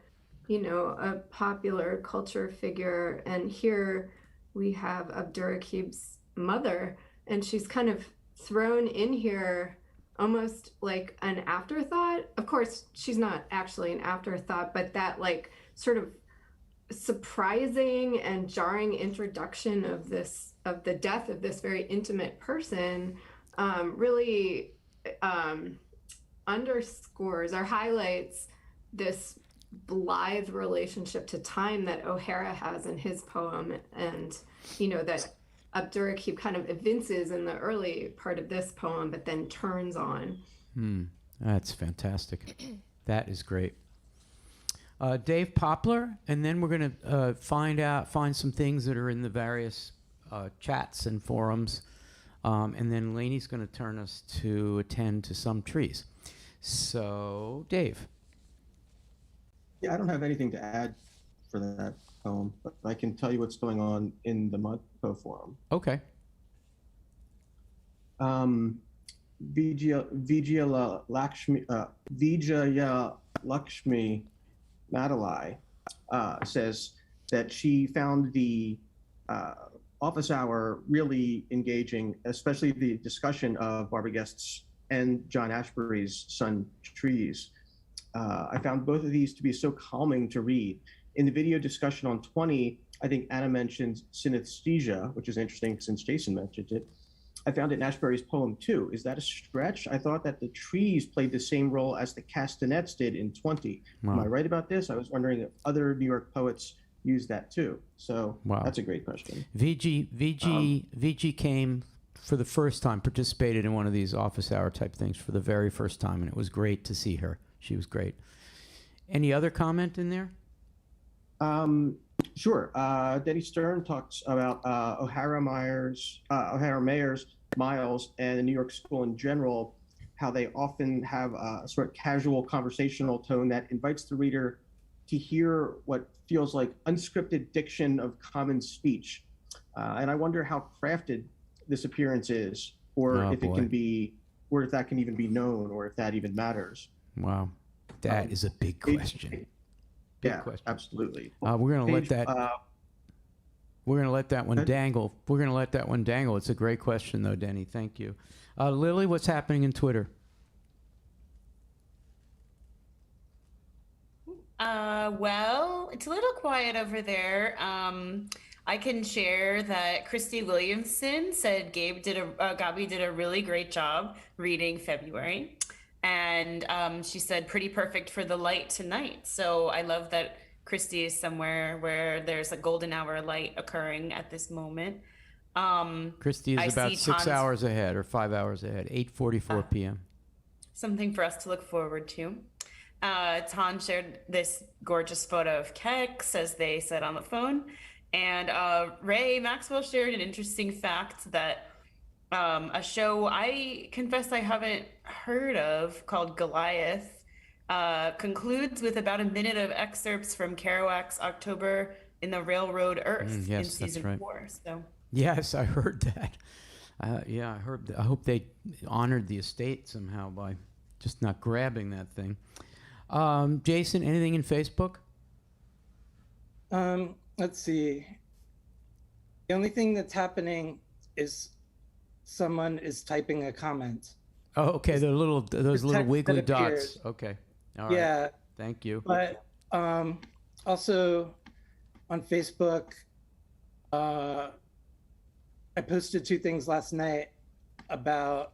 popular culture figure. And here we have Abdurraqib's mother, and she's kind of thrown in here almost like an afterthought. Of course, she's not actually an afterthought, but that like sort of surprising and jarring introduction of the death of this very intimate person really underscores or highlights this blithe relationship to time that O'Hara has in his poem, and that Abdurraqib kind of evinces in the early part of this poem, but then turns on. That's fantastic. That is great. Dave Poplar, and then we're going to find some things that are in the various chats and forums, and then Lainey's going to turn us to attend to some trees. So, Dave. Yeah, I don't have anything to add for that poem, but I can tell you what's going on in the ModPo forum. Okay. Vijaya Lakshmi Madalai says that she found the office hour really engaging, especially the discussion of Barbara Guest's and John Ashbery's Sun Trees. I found both of these to be so calming to read. In the video discussion on 20, I think Anna mentioned synesthesia, which is interesting since Jason mentioned it. I found it in Ashbery's poem too. Is that a stretch? I thought that the trees played the same role as the castanets did in 20. Wow. Am I right about this? I was wondering if other New York poets use that too. So That's a great question. VG came for the first time, participated in one of these office hour type things for the very first time, and it was great to see her. She was great. Any other comment in there? Sure. Denny Stern talks about O'Hara Mayers, Miles, and the New York School in general, how they often have a sort of casual conversational tone that invites the reader to hear what feels like unscripted diction of common speech. And I wonder how crafted this appearance is, or if it can be, or if that can even be known, or if that even matters. Wow. That is a big question. Big question. Absolutely. We're going to let that. We're going to let that one dangle. We're going to let that one dangle. It's a great question, though, Denny. Thank you. Lily, what's happening in Twitter? Well, it's a little quiet over there. I can share that Christy Williamson said Gabi did a really great job reading February. And she said, pretty perfect for the light tonight. So I love that Christy is somewhere where there's a golden hour light occurring at this moment. Christy is about 6 hours ahead or 5 hours ahead, 8:44 p.m. Something for us to look forward to. Tan shared this gorgeous photo of Kex, as they said on the phone. And Ray Maxwell shared an interesting fact that a show I confess I haven't heard of called Goliath concludes with about a minute of excerpts from Kerouac's October in the Railroad Earth in season 4. So yes, I heard that. I heard that. I hope they honored the estate somehow by just not grabbing that thing. Jason, anything in Facebook? I let's see. The only thing that's happening is someone is typing a comment. Oh, okay. Those little text wiggly that dots. appears. Okay. All right. Yeah. Thank you. But also on Facebook, I posted 2 things last night about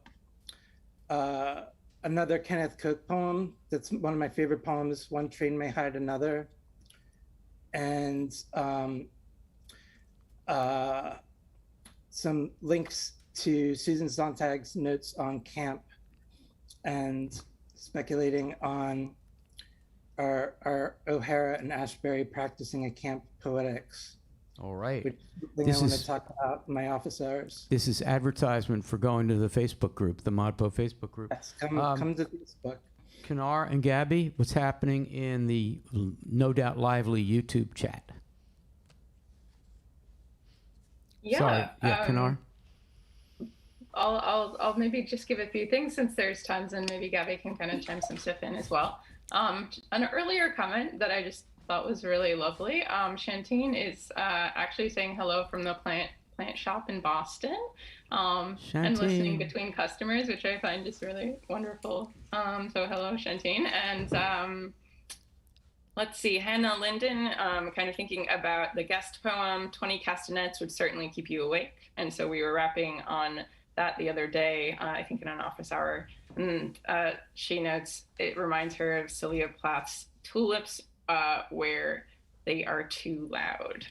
another Kenneth Coke poem that's one of my favorite poems, One Train May Hide Another. And some links to Susan Sontag's notes on camp and speculating on our O'Hara and Ashbury practicing a camp poetics. All right. Which is something I want to talk about in my office hours. This is advertisement for going to the Facebook group, the ModPo Facebook group. Yes, come to Facebook. Kanar and Gabby, what's happening in the no doubt lively YouTube chat? Yeah. Sorry. Yeah, Kanar. I'll maybe just give a few things since there's tons, and maybe Gabby can kind of chime some stuff in as well. An earlier comment that I just thought was really lovely. Shantine is actually saying hello from the plant shop in Boston, and listening between customers, which I find just really wonderful. So hello, Shantine. And let's see, Hannah Linden, kind of thinking about the guest poem, 20 castanets would certainly keep you awake. And so we were rapping on that the other day, I think in an office hour. And she notes, it reminds her of Sylvia Plath's Tulips, where they are too loud.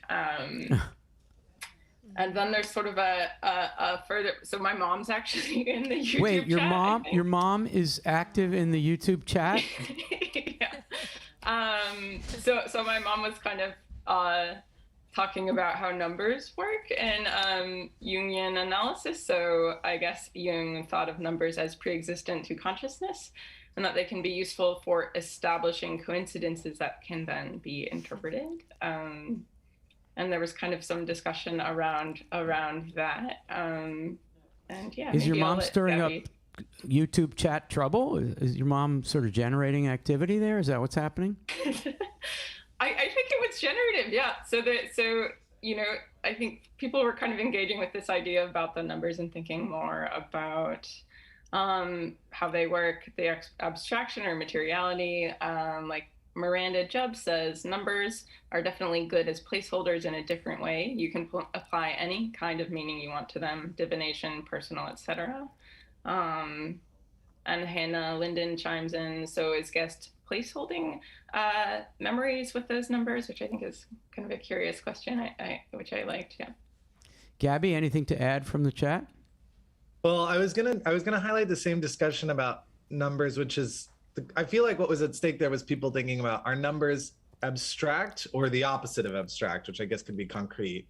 And then there's sort of a further, so my mom's actually in the YouTube Wait, your chat, your mom is active in the YouTube chat? Yeah. So my mom was kind of talking about how numbers work in Jungian analysis. So I guess Jung thought of numbers as pre-existent to consciousness, and that they can be useful for establishing coincidences that can then be interpreted. And there was kind of some discussion around that. And yeah. Is your mom stirring up YouTube chat trouble? Is your mom sort of generating activity there? Is that what's happening? I think it was generative, yeah. So you know, I think people were kind of engaging with this idea about the numbers and thinking more about how they work, the abstraction or materiality. Like Miranda Jubb says, numbers are definitely good as placeholders in a different way. You can apply any kind of meaning you want to them, divination, personal, etc. And Hannah Linden chimes in, so is guest placeholding memories with those numbers, which I think is kind of a curious question, which I liked, yeah. Gabby, anything to add from the chat? Well, I was gonna highlight the same discussion about numbers, which is, I feel like what was at stake there was people thinking about, are numbers abstract or the opposite of abstract, which I guess could be concrete.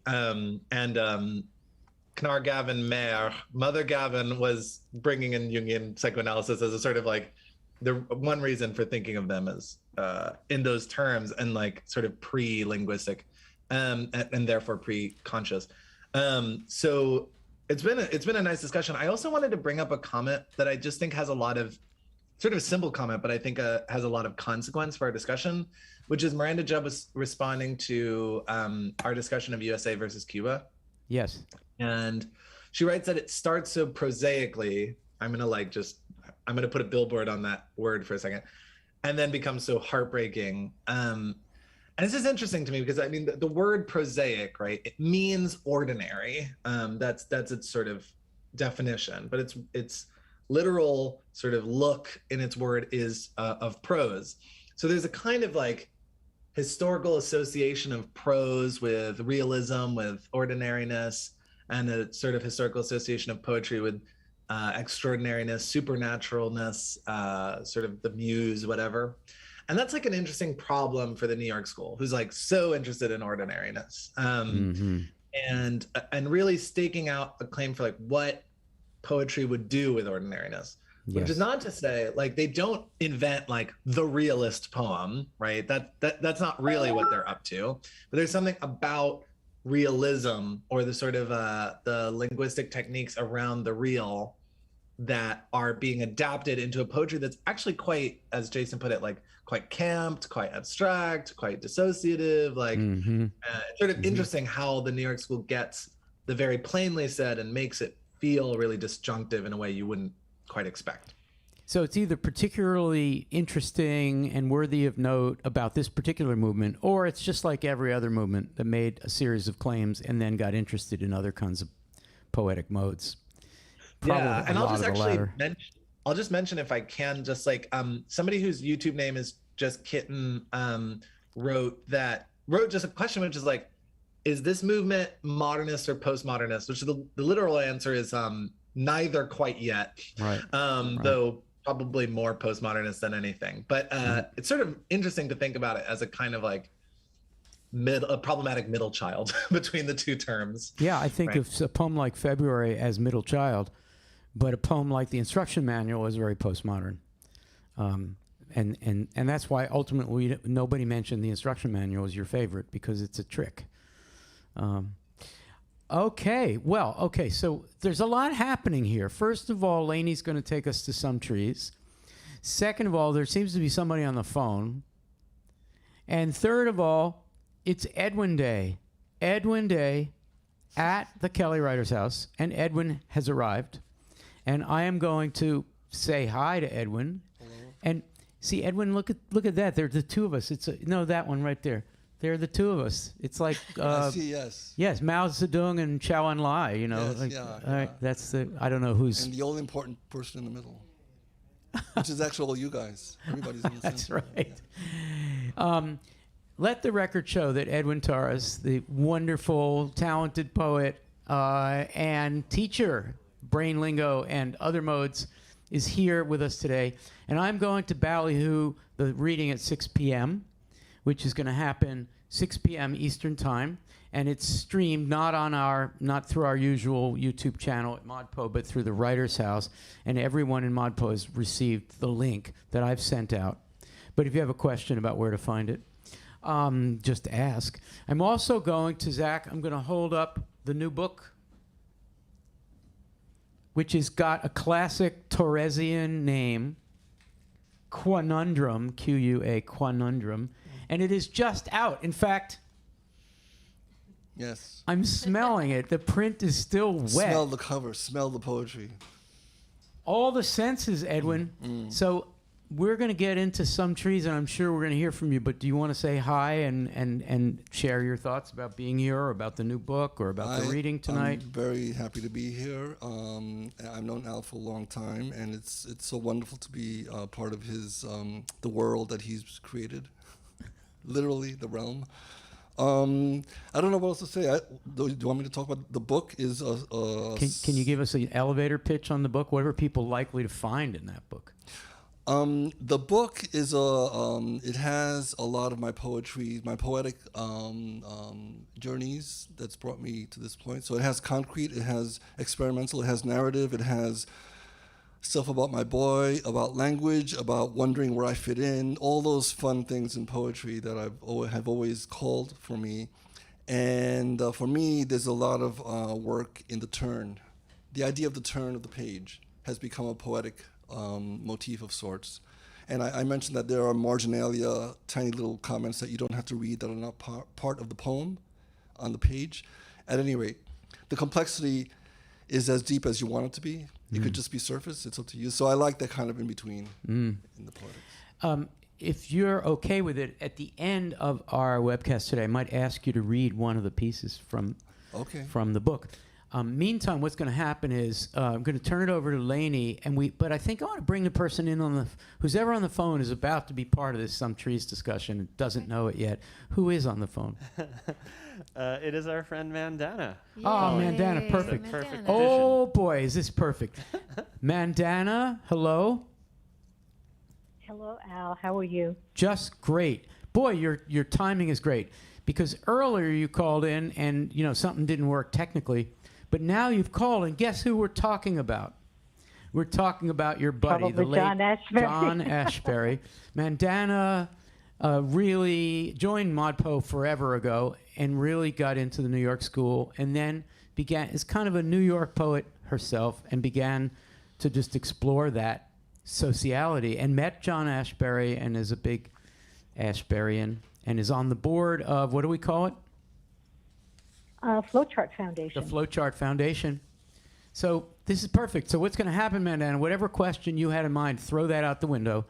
Knar Gavin Mayer, Mother Gavin, was bringing in Jungian psychoanalysis as a sort of like the one reason for thinking of them as in those terms and like sort of pre-linguistic and therefore pre-conscious. So it's been a nice discussion. I also wanted to bring up a comment that I just think has a lot of sort of a simple comment, but I think has a lot of consequence for our discussion, which is Miranda Jubb was responding to our discussion of USA versus Cuba. Yes. And she writes that it starts so prosaically. I'm going to put a billboard on that word for a second, and then becomes so heartbreaking. And this is interesting to me because I mean, the word prosaic, right? It means ordinary. That's its sort of definition, but its literal sort of look in its word is of prose. So there's a kind of like historical association of prose with realism, with ordinariness, and a sort of historical association of poetry with extraordinariness, supernaturalness, sort of the muse, whatever. And that's like an interesting problem for the New York school, who's like so interested in ordinariness, and really staking out a claim for like what poetry would do with ordinariness. Yes. Which is not to say like they don't invent like the realist poem, right? That's not really what they're up to. But there's something about realism or the sort of the linguistic techniques around the real that are being adapted into a poetry that's actually quite, as Jason put it, like quite camped, quite abstract, quite dissociative. Like it's sort of interesting how the New York school gets the very plainly said and makes it feel really disjunctive in a way you wouldn't quite expect. So it's either particularly interesting and worthy of note about this particular movement, or it's just like every other movement that made a series of claims and then got interested in other kinds of poetic modes. Probably yeah, and I'll just actually mention, if I can, just like somebody whose YouTube name is just Kitten wrote just a question, which is like, is this movement modernist or postmodernist? Which the literal answer is neither quite yet. Right. Though probably more postmodernist than anything. But it's sort of interesting to think about it as a kind of like a problematic middle child between the two terms. Yeah, I think of a poem like February as middle child, but a poem like the instruction manual is very postmodern. And that's why ultimately nobody mentioned the instruction manual as your favorite, because it's a trick. Okay, so there's a lot happening here. First of all, Lainey's going to take us to some trees. Second of all, there seems to be somebody on the phone. And third of all, it's Edwin Day. Edwin Day at the Kelly Writers House, and Edwin has arrived. And I am going to say hi to Edwin. Hello. And see, Edwin, look at that. They're the two of us. That one right there. They're the two of us. It's like I see, yes. Yes, Mao Zedong and Chou Enlai. Yes, all right, that's the. I don't know who's. And the only important person in the middle, which is actually all you guys. Everybody's in the That's center. right. Yeah. Let the record show that Edwin Torres, the wonderful, talented poet and teacher, brain lingo and other modes, is here with us today. And I'm going to ballyhoo the reading at 6 p.m., which is going to happen 6 p.m. Eastern Time. And it's streamed not through our usual YouTube channel at ModPo, but through the Writers House. And everyone in ModPo has received the link that I've sent out. But if you have a question about where to find it, just ask. I'm also going to hold up the new book, which has got a classic Torresian name, Quanundrum, Q-U-A, Quanundrum, and it is just out. In fact, Yes. I'm smelling it. The print is still wet. Smell the cover. Smell the poetry. All the senses, Edwin. So we're going to get into some trees, and I'm sure we're going to hear from you, but do you want to say hi and share your thoughts about being here, or about the new book, or about the reading tonight? I'm very happy to be here. I've known Al for a long time, and it's so wonderful to be part of his the world that he's created, literally the realm. I don't know what else to say. Do you want me to talk about the book? Can you give us an elevator pitch on the book? What are people likely to find in that book? The book is it has a lot of my poetry, my poetic journeys that's brought me to this point. So it has concrete, it has experimental, it has narrative, it has stuff about my boy, about language, about wondering where I fit in, all those fun things in poetry that have always called for me. And for me, there's a lot of work in the turn. The idea of the turn of the page has become a poetic motif of sorts. And I mentioned that there are marginalia, tiny little comments that you don't have to read that are not part of the poem on the page. At any rate, the complexity is as deep as you want it to be. It could just be surface. It's up to you. So I like that kind of in-between in the poetics. If you're okay with it, at the end of our webcast today, I might ask you to read one of the pieces from the book. Meantime, what's going to happen is I'm going to turn it over to Lainey, but I think I want to bring the person in who's ever on the phone is about to be part of this Some Trees discussion and doesn't know it yet. Who is on the phone? It is our friend Mandana. Yay. Oh, Mandana, perfect. Perfect. Oh boy, is this perfect. Mandana, hello. Hello, Al. How are you? Just great. Boy, your timing is great, because earlier you called in and something didn't work technically. But now you've called, and guess who we're talking about? We're talking about your buddy, Probably the late John Ashbery. John Ashbery. Mandana really joined ModPo forever ago and really got into the New York school, and then is kind of a New York poet herself, and began to just explore that sociality, and met John Ashbery, and is a big Ashberian, and is on the board of, what do we call it? Flowchart Foundation. The Flowchart Foundation. So this is perfect. So what's going to happen, Mandana, whatever question you had in mind, throw that out the window,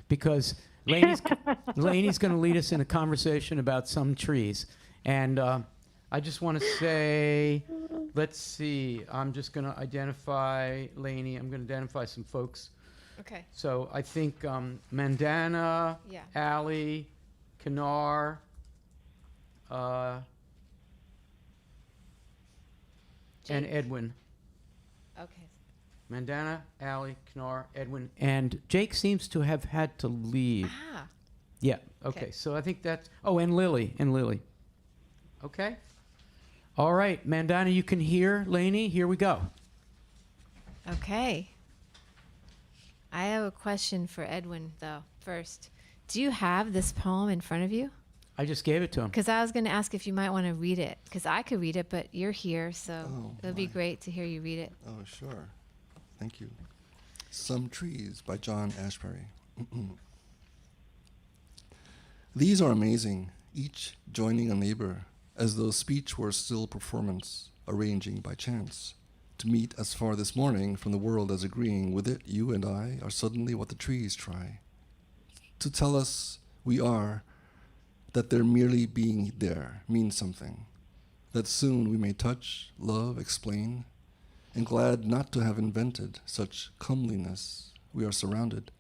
because Lainey's going to lead us in a conversation about some trees. And I just want to say, let's see, I'm just going to identify Lainey. I'm going to identify some folks. Okay. So I think Mandana, Yeah. Allie, Kanar, and Edwin. Okay. Mandana, Allie, Knar, Edwin, and Jake seems to have had to leave. Ah. Yeah. Okay. So I think that's. Oh, and Lily. Okay. All right, Mandana, you can hear Lainey. Here we go. Okay. I have a question for Edwin, though, first. Do you have this poem in front of you? I just gave it to him. Because I was going to ask if you might want to read it, because I could read it, but you're here, so it would be my. great to hear you read it. Oh, sure. Thank you. Some Trees by John Ashbery. These are amazing, each joining a neighbor, as though speech were still performance, arranging by chance. To meet as far this morning from the world as agreeing with it, you and I are suddenly what the trees try. To tell us we are, that their merely being there means something, that soon we may touch, love, explain, and glad not to have invented such comeliness, we are surrounded,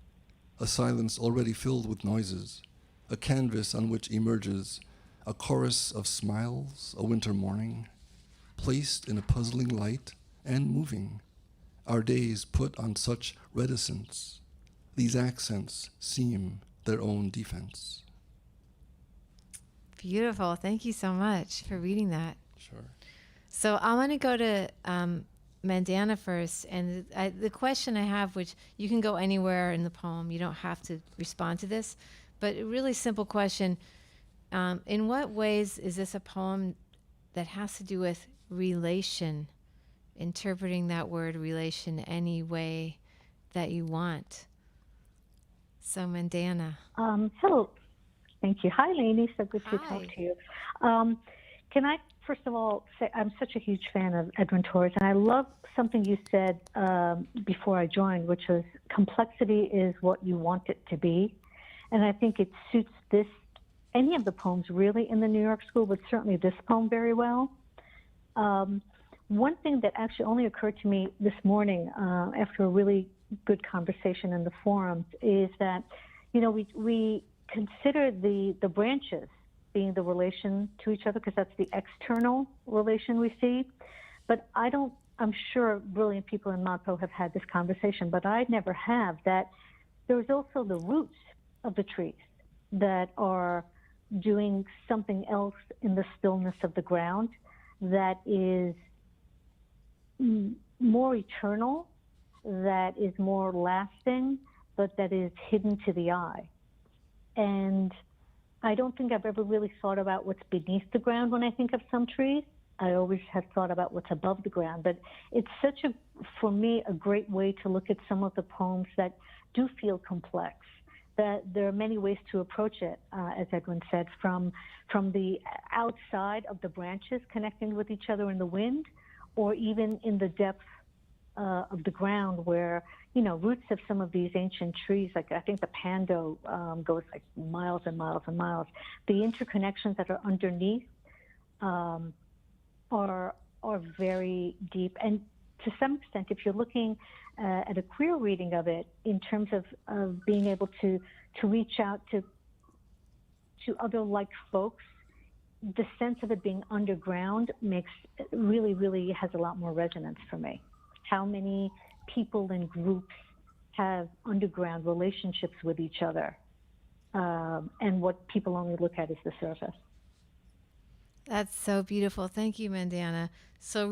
a silence already filled with noises, a canvas on which emerges a chorus of smiles, a winter morning, placed in a puzzling light and moving, our days put on such reticence, these accents seem their own defense. Beautiful. Thank you so much for reading that. Sure. So I want to go to Mandana first. And the question I have, which you can go anywhere in the poem, you don't have to respond to this, but a really simple question. In what ways is this a poem that has to do with relation, interpreting that word relation any way that you want? So Mandana. Hello. Thank you. Hi, Lainey. So good to talk to you. Can I, first of all, say I'm such a huge fan of Edwin Torres, and I love something you said before I joined, which was complexity is what you want it to be. And I think it suits any of the poems really in the New York School, but certainly this poem very well. One thing that actually only occurred to me this morning after a really good conversation in the forums is that, we consider the branches being the relation to each other because that's the external relation we see. But I'm sure brilliant people in ModPo have had this conversation, but I never have, that there's also the roots of the trees that are doing something else in the stillness of the ground that is more eternal, that is more lasting, but that is hidden to the eye. And I don't think I've ever really thought about what's beneath the ground when I think of some trees. I always have thought about what's above the ground. But it's for me, a great way to look at some of the poems that do feel complex, that there are many ways to approach it, as Edwin said, from the outside of the branches connecting with each other in the wind, or even in the depth of the ground where, roots of some of these ancient trees, like I think the pando goes like miles and miles and miles. The interconnections that are underneath are very deep. And to some extent, if you're looking at a queer reading of it, in terms of being able to reach out to other like folks, the sense of it being underground really has a lot more resonance for me. How many people and groups have underground relationships with each other, and what people only look at is the surface. That's so beautiful. Thank you, Mandana. So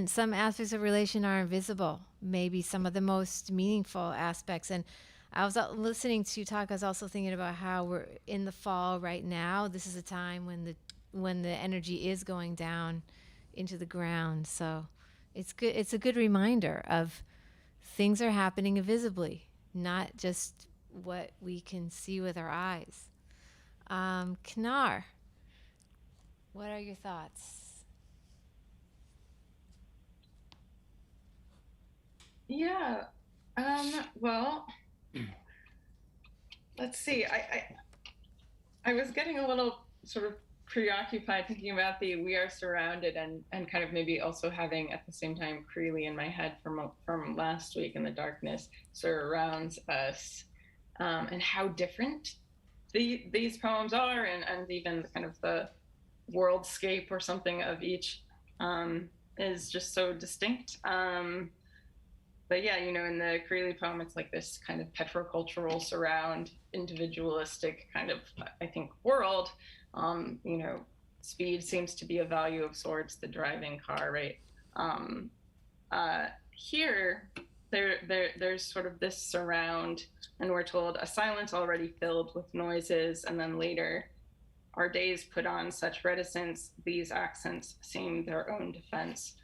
some aspects of relation are invisible, maybe some of the most meaningful aspects. And I was listening to you talk, I was also thinking about how we're in the fall right now. This is a time when the energy is going down into the ground. So it's good. It's a good reminder of things are happening invisibly, not just what we can see with our eyes. Knar, what are your thoughts? Yeah. Well, let's see. I was getting a little sort of preoccupied thinking about the "we are surrounded" and kind of maybe also having at the same time Creeley in my head from last week, and the darkness surrounds us, and how different these poems are, and even kind of the worldscape or something of each is just so distinct. But yeah, you know, in the Creeley poem, it's like this kind of petrocultural surround, individualistic kind of, I think, world. You know, speed seems to be a value of sorts, the driving car, right? Here, there's sort of this surround, and we're told a silence already filled with noises, and then later, our days put on such reticence, these accents seem their own defense.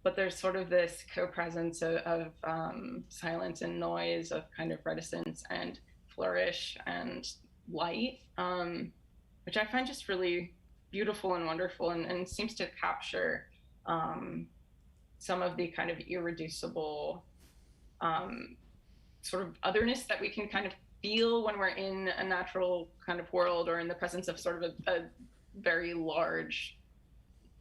But there's sort of this co-presence of silence and noise, of kind of reticence and flourish and light, which I find just really beautiful and wonderful, and seems to capture some of the kind of irreducible sort of otherness that we can kind of feel when we're in a natural kind of world, or in the presence of sort of a very large,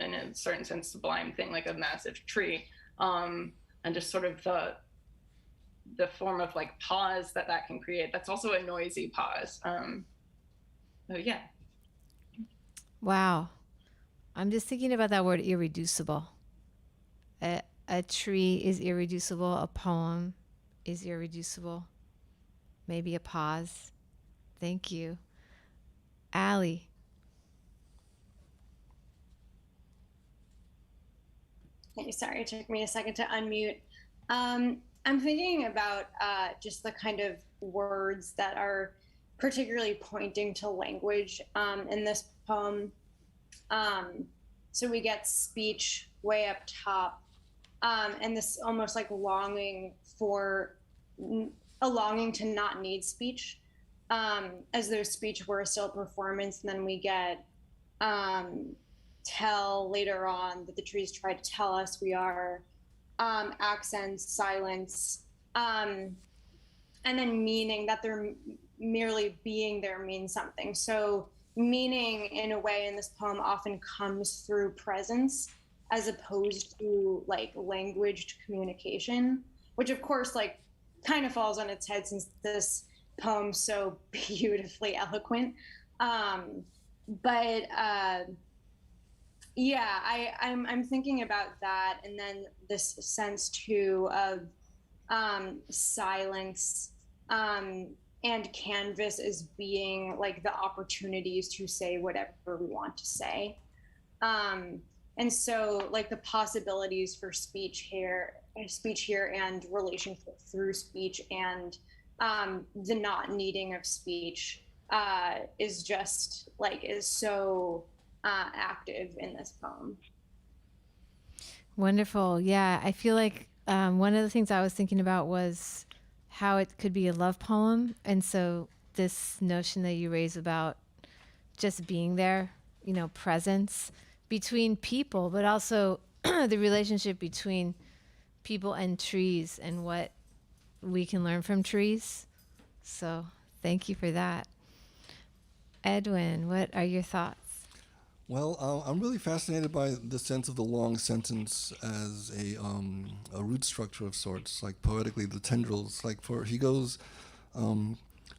in a certain sense, sublime thing, like a massive tree, and just sort of the form of like pause that can create. That's also a noisy pause. So yeah. Wow. I'm just thinking about that word irreducible. A tree is irreducible. A poem is irreducible. Maybe a pause. Thank you. Allie. Hey, sorry, it took me a second to unmute. I'm thinking about just the kind of words that are particularly pointing to language in this poem. So we get speech way up top, and this almost like longing to not need speech, as though speech were still a performance. And then we get tell later on that the trees try to tell us we are, accents, silence, and then meaning, that they're merely being there means something. So meaning in a way in this poem often comes through presence as opposed to like languaged communication, which of course like kind of falls on its head since this poem's so beautifully eloquent. Yeah, I'm thinking about that, and then this sense too of silence and canvas as being like the opportunities to say whatever we want to say. And so like the possibilities for speech here and relationship through speech, and the not needing of speech is just like is so active in this poem. Wonderful. Yeah, I feel like one of the things I was thinking about was how it could be a love poem. And so this notion that you raise about just being there, you know, presence between people, but also the relationship between people and trees and what we can learn from trees. So thank you for that. Edwin, what are your thoughts? Well, I'm really fascinated by the sense of the long sentence as a root structure of sorts, like poetically the tendrils. Like he goes,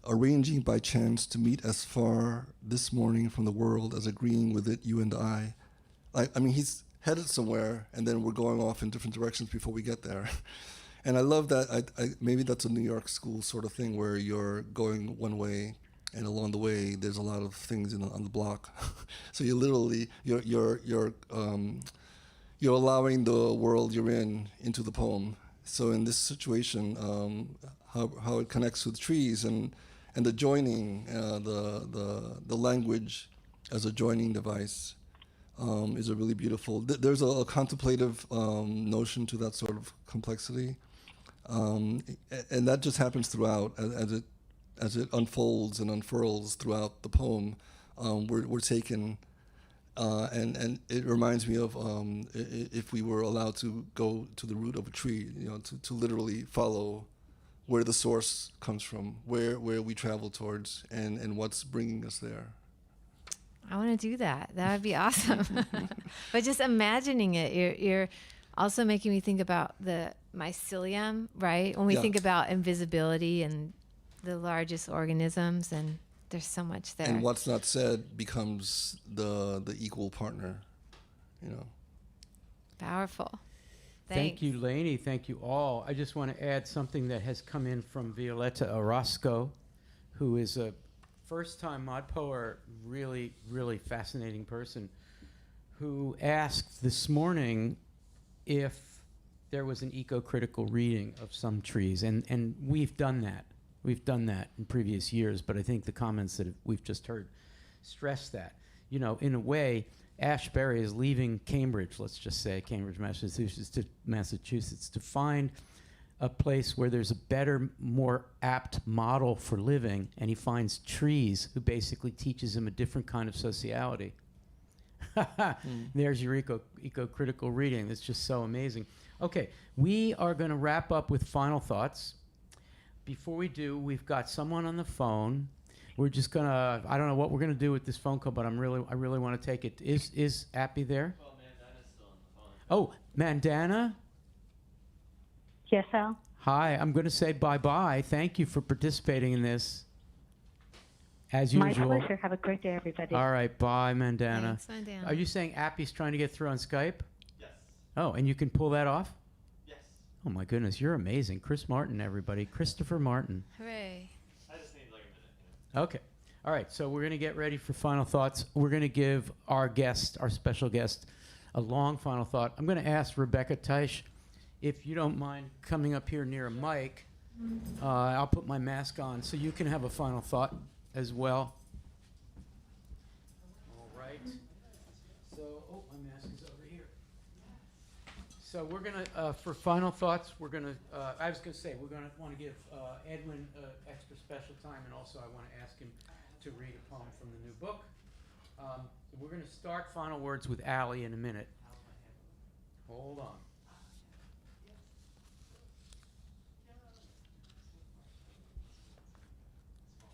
arranging by chance to meet as far this morning from the world as agreeing with it, you and I. I mean, he's headed somewhere, and then we're going off in different directions before we get there. And I love that. Maybe that's a New York school sort of thing where you're going one way, and along the way there's a lot of things on the block. So you literally you're allowing the world you're in into the poem. So in this situation, how it connects with trees and the joining, the language as a joining device is a really beautiful. There's a contemplative notion to that sort of complexity. And that just happens throughout as it unfolds and unfurls throughout the poem. We're taken, and it reminds me of if we were allowed to go to the root of a tree, to literally follow where the source comes from, where we travel towards, and what's bringing us there. I want to do that. That would be awesome. But just imagining it, you're also making me think about the mycelium, right? When we think about invisibility and the largest organisms, and there's so much there. And what's not said becomes the equal partner, Powerful. Thank you, Lainey. Thank you all. I just want to add something that has come in from Violetta Orozco, who is a first-time ModPoer, really, really fascinating person, who asked this morning if there was an eco-critical reading of some trees. And we've done that. We've done that in previous years, but I think the comments that we've just heard stress that. In a way, Ashbury is leaving Cambridge, let's just say, Cambridge, Massachusetts, to find a place where there's a better, more apt model for living, and he finds trees who basically teaches him a different kind of sociality. There's your eco-critical reading. That's just so amazing. Okay, we are going to wrap up with final thoughts. Before we do, we've got someone on the phone. We're just gonna, I don't know what we're gonna do with this phone call, but I really want to take it. Is Appy there? Well, Mandana's still on the phone. Oh, Mandana? Yes, Al? Hi, I'm gonna say bye-bye. Thank you for participating in this. As usual. My pleasure. Have a great day, everybody. All right, bye, Mandana. Thanks, Mandana. Are you saying Appy's trying to get through on Skype? Yes. Oh, and you can pull that off? Yes. Oh my goodness, you're amazing. Chris Martin, everybody. Christopher Martin. Hooray. Okay. All right. So we're going to get ready for final thoughts. We're going to give our special guest, a long final thought. I'm going to ask Rebecca Teich, if you don't mind coming up here near a mic. I'll put my mask on so you can have a final thought as well. All right. So, my mask is over here. So we're going to, for final thoughts, we're going to, I was going to say, we're going to want to give Edwin extra special time, and also I want to ask him to read a poem from the new book. We're going to start final words with Allie in a minute. Hold on.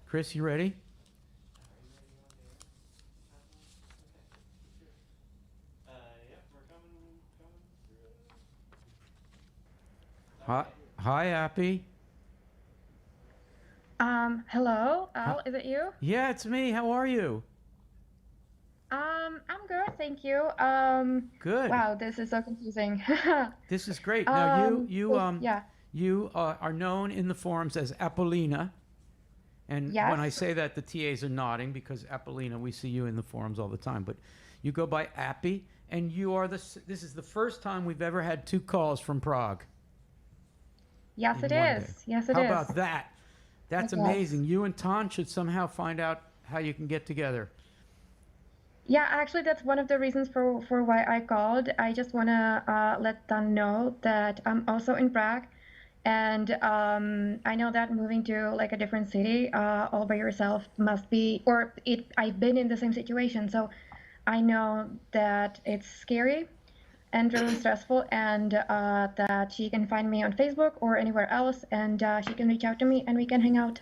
Chris, you ready? Hi, Appy. Hello, Al, is it you? Yeah, it's me. How are you? I'm good, thank you. Good. Wow, this is so confusing. This is great. Now yeah. you are known in the forums as Apollina, and Yes. when I say that, the TAs are nodding because Apollina, we see you in the forums all the time. But you go by Appy, and you are this is the first time we've ever had 2 calls from Prague. Yes, it is. Yes, it is. How about that? That's Yes. amazing. You and Ton should somehow find out how you can get together. Yeah, actually, that's one of the reasons for why I called. I just want to let them know that I'm also in Prague. And I know that moving to like a different city all by yourself must be, I've been in the same situation. So I know that it's scary and really stressful, and that she can find me on Facebook or anywhere else, and she can reach out to me and we can hang out.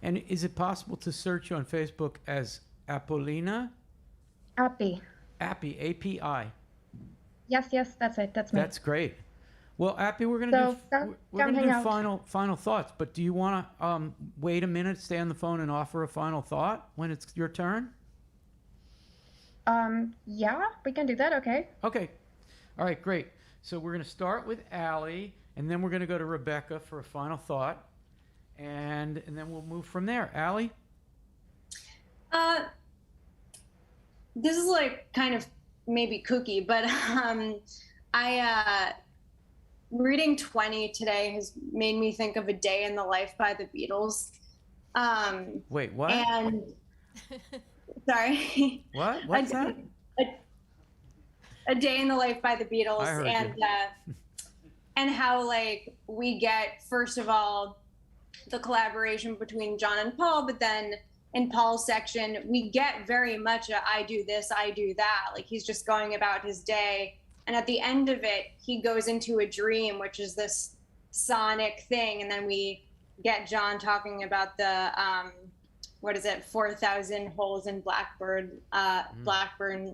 And is it possible to search you on Facebook as Apollina? Appy. Appy, A-P-I. Yes, that's it. That's me. That's great. Well, Appy, we're gonna do final thoughts. But do you want to wait a minute, stay on the phone, and offer a final thought when it's your turn? Yeah, we can do that. Okay. Okay. All right, great. So we're going to start with Allie, and then we're going to go to Rebecca for a final thought, and then we'll move from there. Allie? This is like kind of maybe kooky, but reading 20 today has made me think of A Day in the Life by the Beatles. Wait, what? And sorry. What? What's that? A Day in the Life by the Beatles. I heard And and how like we get, first of all, the collaboration between John and Paul, but then in Paul's section, we get very much a I do this, I do that. Like he's just going about his day. And at the end of it, he goes into a dream, which is this sonic thing. And then we get John talking about the, 4,000 holes in Blackburn,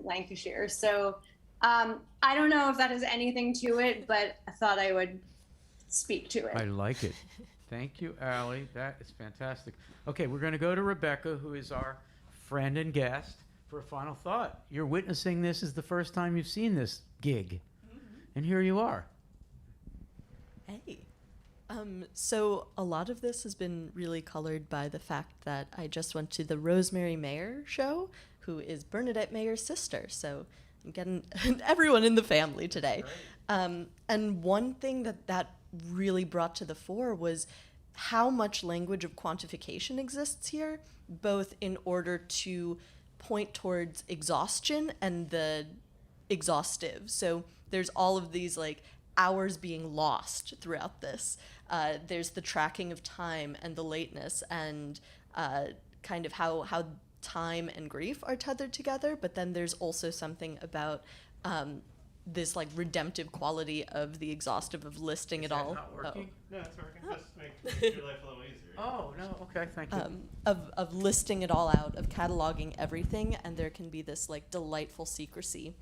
Lancashire. So I don't know if that has anything to it, but I thought I would speak to it. I like it. Thank you, Allie. That is fantastic. Okay, we're going to go to Rebecca, who is our friend and guest, for a final thought. You're witnessing this is the first time you've seen this gig, and here you are. Hey. So a lot of this has been really colored by the fact that I just went to the Rosemary Mayer show, who is Bernadette Mayer's sister. So I'm getting everyone in the family today. And one thing that really brought to the fore was how much language of quantification exists here, both in order to point towards exhaustion and the exhaustive. So there's all of these like hours being lost throughout this. There's the tracking of time and the lateness and kind of how time and grief are tethered together. But then there's also something about this like redemptive quality of the exhaustive of listing it all. Not working? No, it's working. Just make your life a little easier. Oh, no, okay, thank you. Of listing it all out, of cataloging everything, and there can be this like delightful secrecy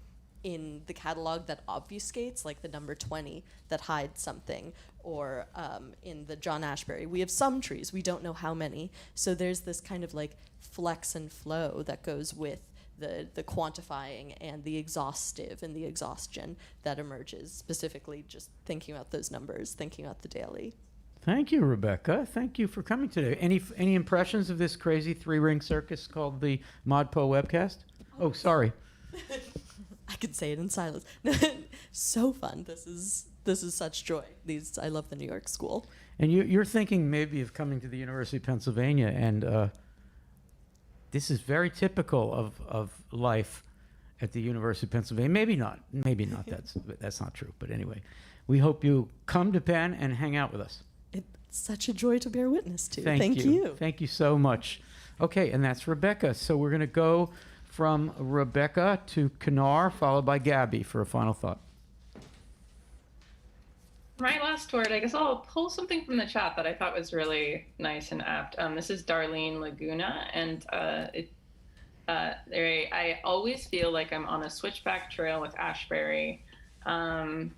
in the catalog that obfuscates, like the number 20 that hides something, or in the John Ashbery, we have some trees, we don't know how many. So there's this kind of like flex and flow that goes with the quantifying and the exhaustive and the exhaustion that emerges, specifically just thinking about those numbers, thinking about the daily. Thank you, Rebecca. Thank you for coming today. Any impressions of this crazy three-ring circus called the ModPo Webcast? Oh, sorry. I could say it in silence. So fun. This is such joy. I love the New York School. And you're thinking maybe of coming to the University of Pennsylvania, and this is very typical of life at the University of Pennsylvania. Maybe not. That's not true. But anyway, we hope you come to Penn and hang out with us. It's such a joy to bear witness to. Thank you. Thank you so much. Okay, and that's Rebecca. So we're going to go from Rebecca to Kanar, followed by Gabby for a final thought. My last word, I guess I'll pull something from the chat that I thought was really nice and apt. This is Darlene Laguna, and I always feel like I'm on a switchback trail with Ashbery. I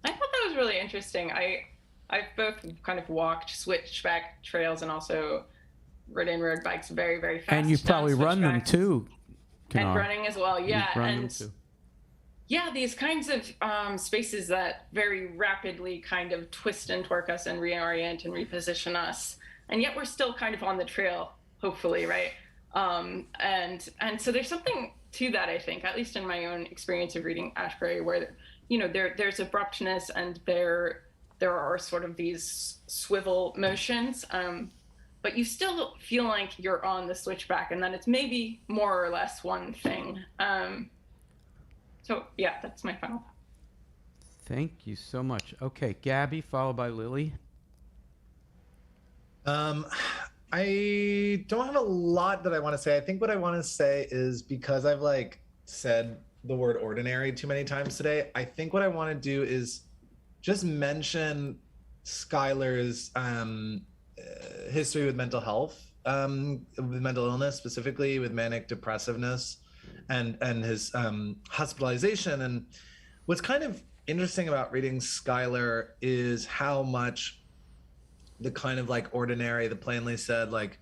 thought that was really interesting. I've both kind of walked switchback trails and also ridden road bikes very, very fast. And you've probably run them too, Kanar. And running as well, yeah. You've run them too. Yeah, these kinds of spaces that very rapidly kind of twist and twerk us and reorient and reposition us, and yet we're still kind of on the trail, hopefully, right? And so there's something to that, I think, at least in my own experience of reading Ashbery, where there's abruptness and there are sort of these swivel motions, but you still feel like you're on the switchback, and then it's maybe more or less one thing. So yeah, that's my final thought. Thank you so much. Okay, Gabby, followed by Lily. I don't have a lot that I want to say. I think what I want to say is, because I've like said the word ordinary too many times today, I think what I want to do is just mention Skylar's history with mental health, with mental illness, specifically with manic depressiveness, and his hospitalization. And what's kind of interesting about reading Skylar is how much the kind of like ordinary, the plainly said, like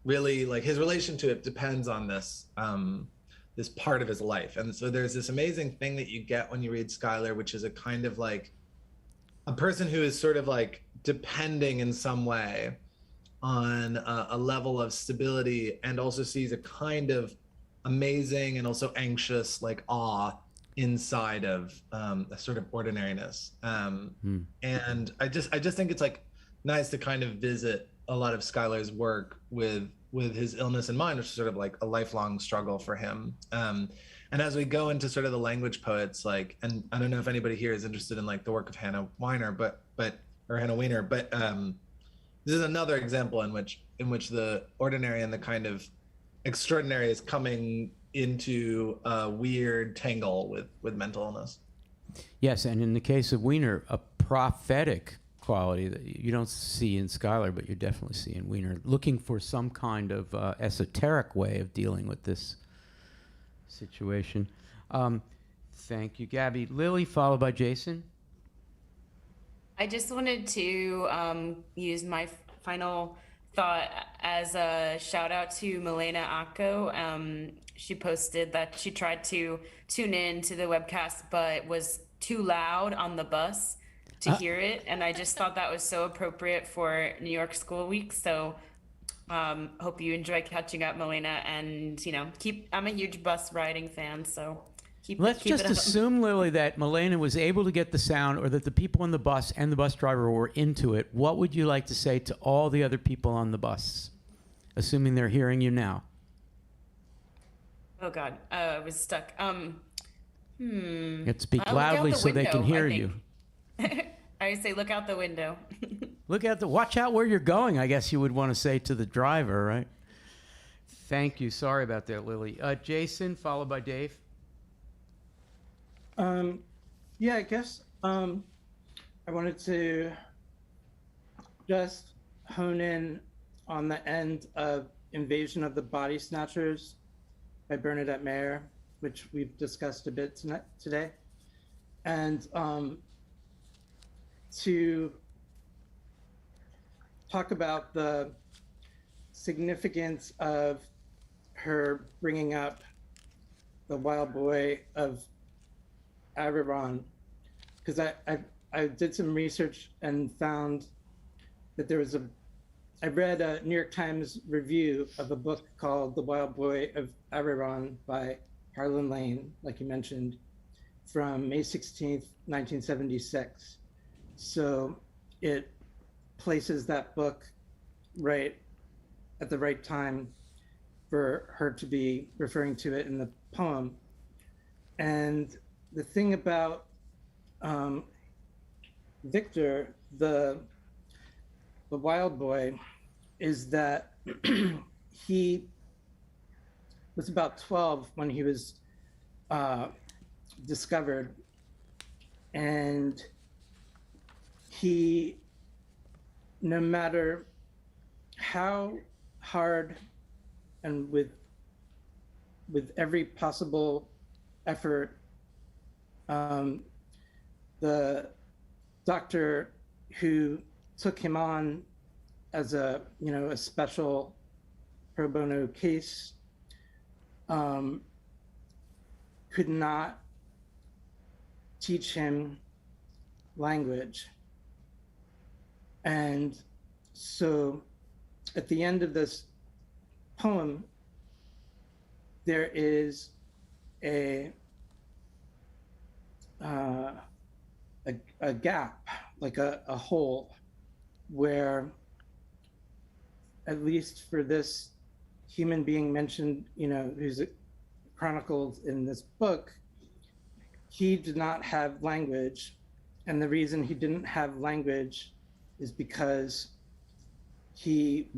really like his relation to it depends on this this part of his life. And so there's this amazing thing that you get when you read Skylar, which is a kind of like a person who is sort of like depending in some way on a level of stability, and also sees a kind of amazing and also anxious like awe inside of a sort of ordinariness. And I just think it's like nice to kind of visit a lot of Skylar's work with his illness in mind, which is sort of like a lifelong struggle for him. And as we go into sort of the language poets, like, and I don't know if anybody here is interested in like the work of Hannah Weiner, or Hannah Weiner, but this is another example in which the ordinary and the kind of extraordinary is coming into a weird tangle with mental illness. Yes, and in the case of Weiner, a prophetic quality that you don't see in Schuyler, but you definitely see in Weiner, looking for some kind of esoteric way of dealing with this situation. Thank you, Gabby. Lily, followed by Jason. I just wanted to use my final thought as a shout out to Milena Akko. She posted that she tried to tune in to the webcast, but was too loud on the bus to hear it. And I just thought that was so appropriate for New York School Week. So hope you enjoy catching up, Milena. And, I'm a huge bus riding fan, so Let's just assume, Lily, that Milena was able to get the sound, or that the people on the bus and the bus driver were into it. What would you like to say to all the other people on the bus, assuming they're hearing you now? Oh, God. I was stuck. You have to speak loudly so they can hear you. I say, look out the window. Watch out where you're going, I guess you would want to say to the driver, right? Thank you. Sorry about that, Lily. Jason, followed by Dave. Yeah, I guess I wanted to just hone in on the end of Invasion of the Body Snatchers by Bernadette Mayer, which we've discussed a bit today, and to talk about the significance of her bringing up the wild boy of Aveyron, because I did some research and found that I read a New York Times review of a book called The Wild Boy of Aveyron by Harlan Lane, like you mentioned, from May 16th, 1976. So it places that book right at the right time for her to be referring to it in the poem. And the thing about Victor, the wild boy, is that he was about 12 when he was discovered, and he, no matter how hard and with every possible effort, the doctor who took him on as a special pro bono case could not teach him language. And so at the end of this poem, there is a gap, like a hole, where, at least for this human being mentioned, who's chronicled in this book, he did not have language. And the reason he didn't have language is because he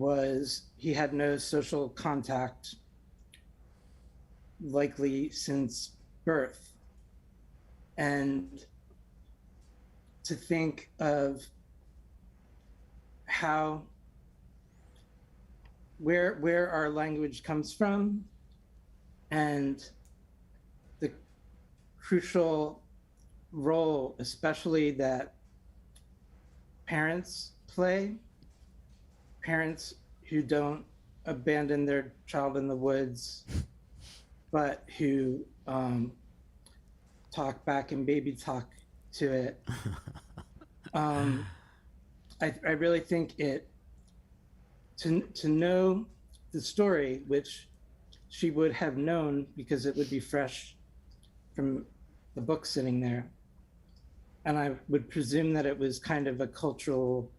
had no social contact, likely since birth. And to think of where our language comes from, and the crucial role, especially that parents play, parents who don't abandon their child in the woods, but who talk back and baby talk to it. I really think to know the story, which she would have known because it would be fresh from the book sitting there. And I would presume that it was kind of a cultural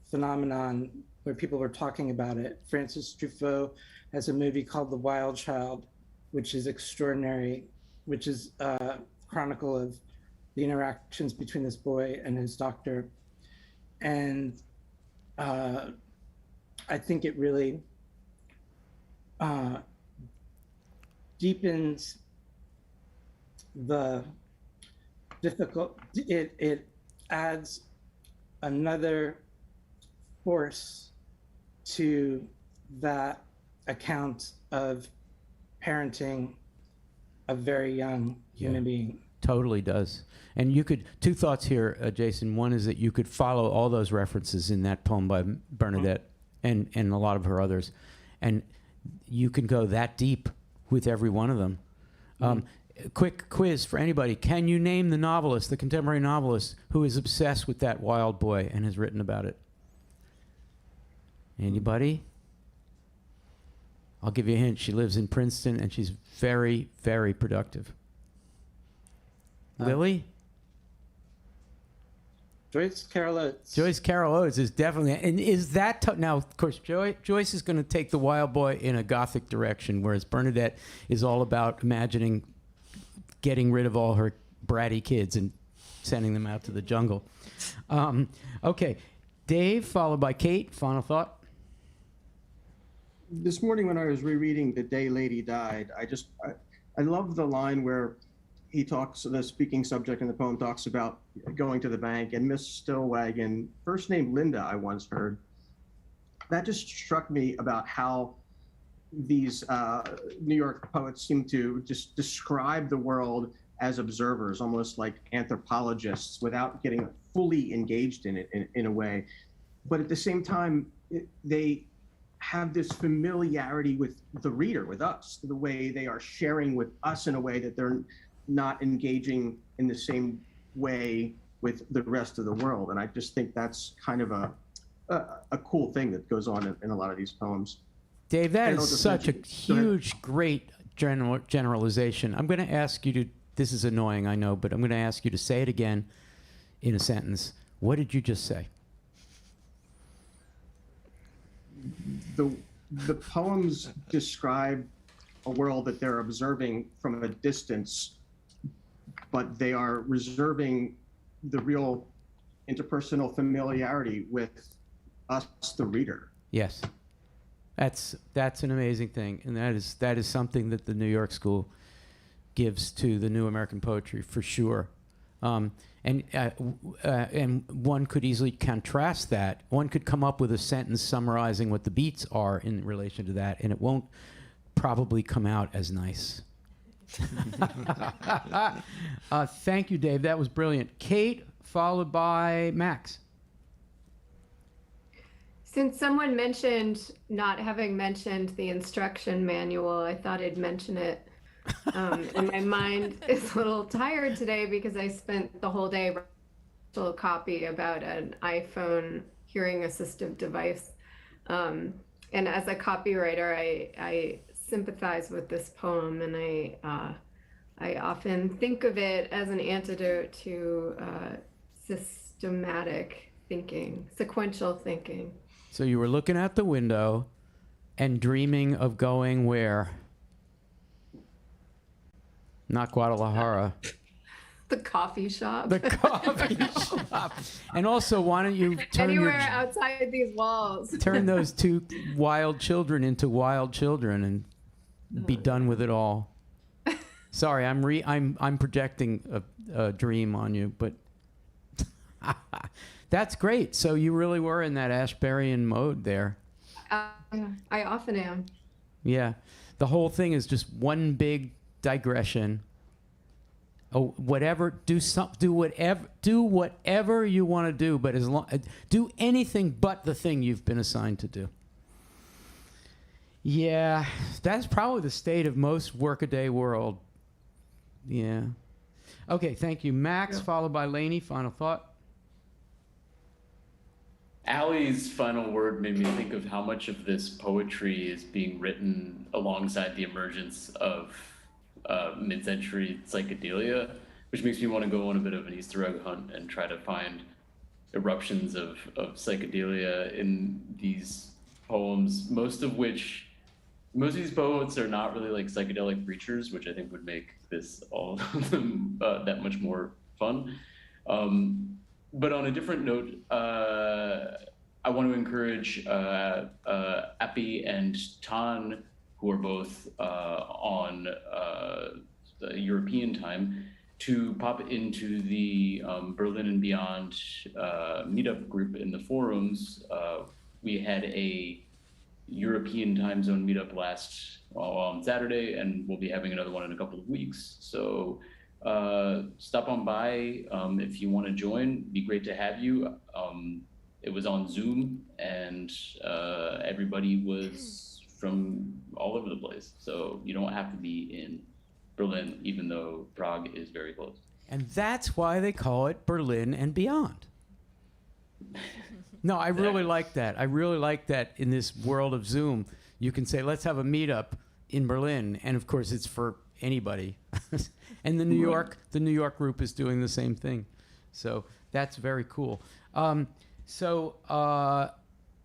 phenomenon where people were talking about it. Francis Truffaut has a movie called The Wild Child, which is extraordinary which is a chronicle of the interactions between this boy and his doctor. And I think it really deepens the it adds another force to that account of parenting a very young human being. Totally does. And you could, two thoughts here, Jason. One is that you could follow all those references in that poem by Bernadette and a lot of her others. And you can go that deep with every one of them. Quick quiz for anybody. Can you name the novelist, the contemporary novelist, who is obsessed with that wild boy and has written about it? Anybody? I'll give you a hint. She lives in Princeton, and she's very, very productive. Lily? Joyce Carol Oates. Joyce Carol Oates is definitely, and is that, now, of course, Joyce is going to take the wild boy in a gothic direction, whereas Bernadette is all about imagining getting rid of all her bratty kids and sending them out to the jungle. Okay, Dave, followed by Kate, final thought? This morning when I was rereading The Day Lady Died, I love the line where he talks, the speaking subject in the poem talks about going to the bank, and Miss Stillwagon, first name Linda, I once heard. That just struck me about how these New York poets seem to just describe the world as observers, almost like anthropologists, without getting fully engaged in it in a way. But at the same time, they have this familiarity with the reader, with us, the way they are sharing with us in a way that they're not engaging in the same way with the rest of the world. And I just think that's kind of a cool thing that goes on in a lot of these poems. Dave, that is such a huge, great generalization. I'm going to ask you to, this is annoying, I know, but I'm going to ask you to say it again in a sentence. What did you just say? The poems describe a world that they're observing from a distance, but they are reserving the real interpersonal familiarity with us, the reader. Yes. That's an amazing thing, and that is something that the New York School gives to the new American poetry for sure. And one could easily contrast that. One could come up with a sentence summarizing what the beats are in relation to that, and it won't probably come out as nice. Thank you, Dave. That was brilliant. Kate, followed by Max. Since someone mentioned not having mentioned the instruction manual, I thought I'd mention it. And my mind is a little tired today because I spent the whole day writing a copy about an iPhone hearing assistive device. And as a copywriter, I sympathize with this poem, and I often think of it as an antidote to systematic thinking, sequential thinking. So you were looking out the window and dreaming of going where? Not Guadalajara. The coffee shop. The coffee shop. And also, why don't you turn anywhere outside these walls? Turn those two wild children into wild children and be done with it all. Sorry, I'm projecting a dream on you, but that's great. So you really were in that Ashberian mode there. I often am. Yeah, the whole thing is just one big digression. Oh, whatever. Do whatever you want to do, but do anything but the thing you've been assigned to do. Yeah, that's probably the state of most workaday world. Yeah. Okay, thank you, Max. Yeah. Followed by Lainey. Final thought. Allie's final word made me think of how much of this poetry is being written alongside the emergence of mid-century psychedelia, which makes me want to go on a bit of an Easter egg hunt and try to find eruptions of psychedelia in these poems, most of which most of these poets are not really like psychedelic preachers, which I think would make this all of them that much more fun. But on a different note, I want to encourage Appy and Tan, who are both on the European time, to pop into the Berlin and Beyond meetup group in the forums. We had a European time zone meetup on Saturday, and we'll be having another one in a couple of weeks. So stop on by if you want to join. It'd be great to have you. It was on Zoom, and everybody was from all over the place. So you don't have to be in Berlin, even though Prague is very close. And that's why they call it Berlin and Beyond. No, I really like that. I really like that in this world of Zoom. You can say, let's have a meetup in Berlin. And of course, it's for anybody. And the New York group is doing the same thing. So that's very cool.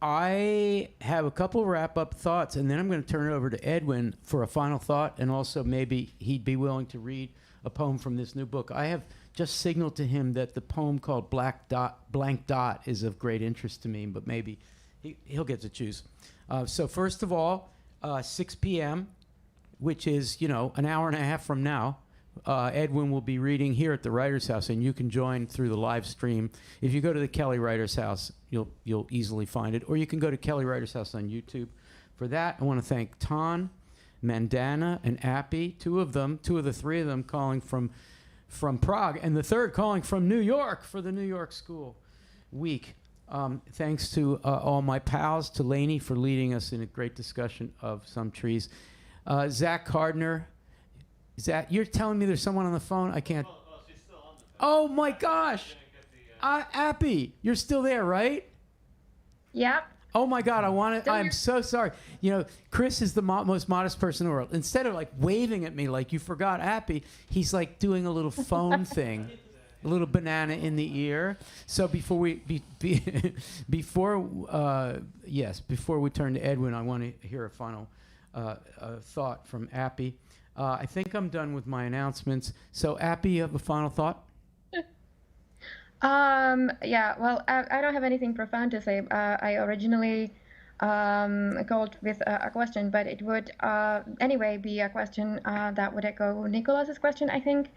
I have a couple wrap-up thoughts, and then I'm going to turn it over to Edwin for a final thought, and also maybe he'd be willing to read a poem from this new book. I have just signaled to him that the poem called Blank Dot is of great interest to me, but maybe he'll get to choose. So first of all, 6 p.m., which is, an hour and a half from now, Edwin will be reading here at the Writers' House, and you can join through the live stream. If you go to the Kelly Writers' House, you'll easily find it, or you can go to Kelly Writers' House on YouTube. For that, I want to thank Tan, Mandana, and Appy, two of the three of them calling from Prague, and the third calling from New York for the New York School Week. Thanks to all my pals, to Lainey for leading us in a great discussion of some trees. Zach Gardner. Zach, you're telling me there's someone on the phone? I can't. She's still on the phone. Oh my gosh. Appy, you're still there, right? Yep. Oh my God, I'm so sorry. Chris is the most modest person in the world. Instead of like waving at me like you forgot Appy, he's like doing a little phone thing, a little banana in the ear. So before we before we turn to Edwin, I want to hear a final thought from Appy. I think I'm done with my announcements. So Appy, you have a final thought? Yeah, well, I don't have anything profound to say. I originally called with a question, but it would anyway be a question that would echo Nicholas's question, I think.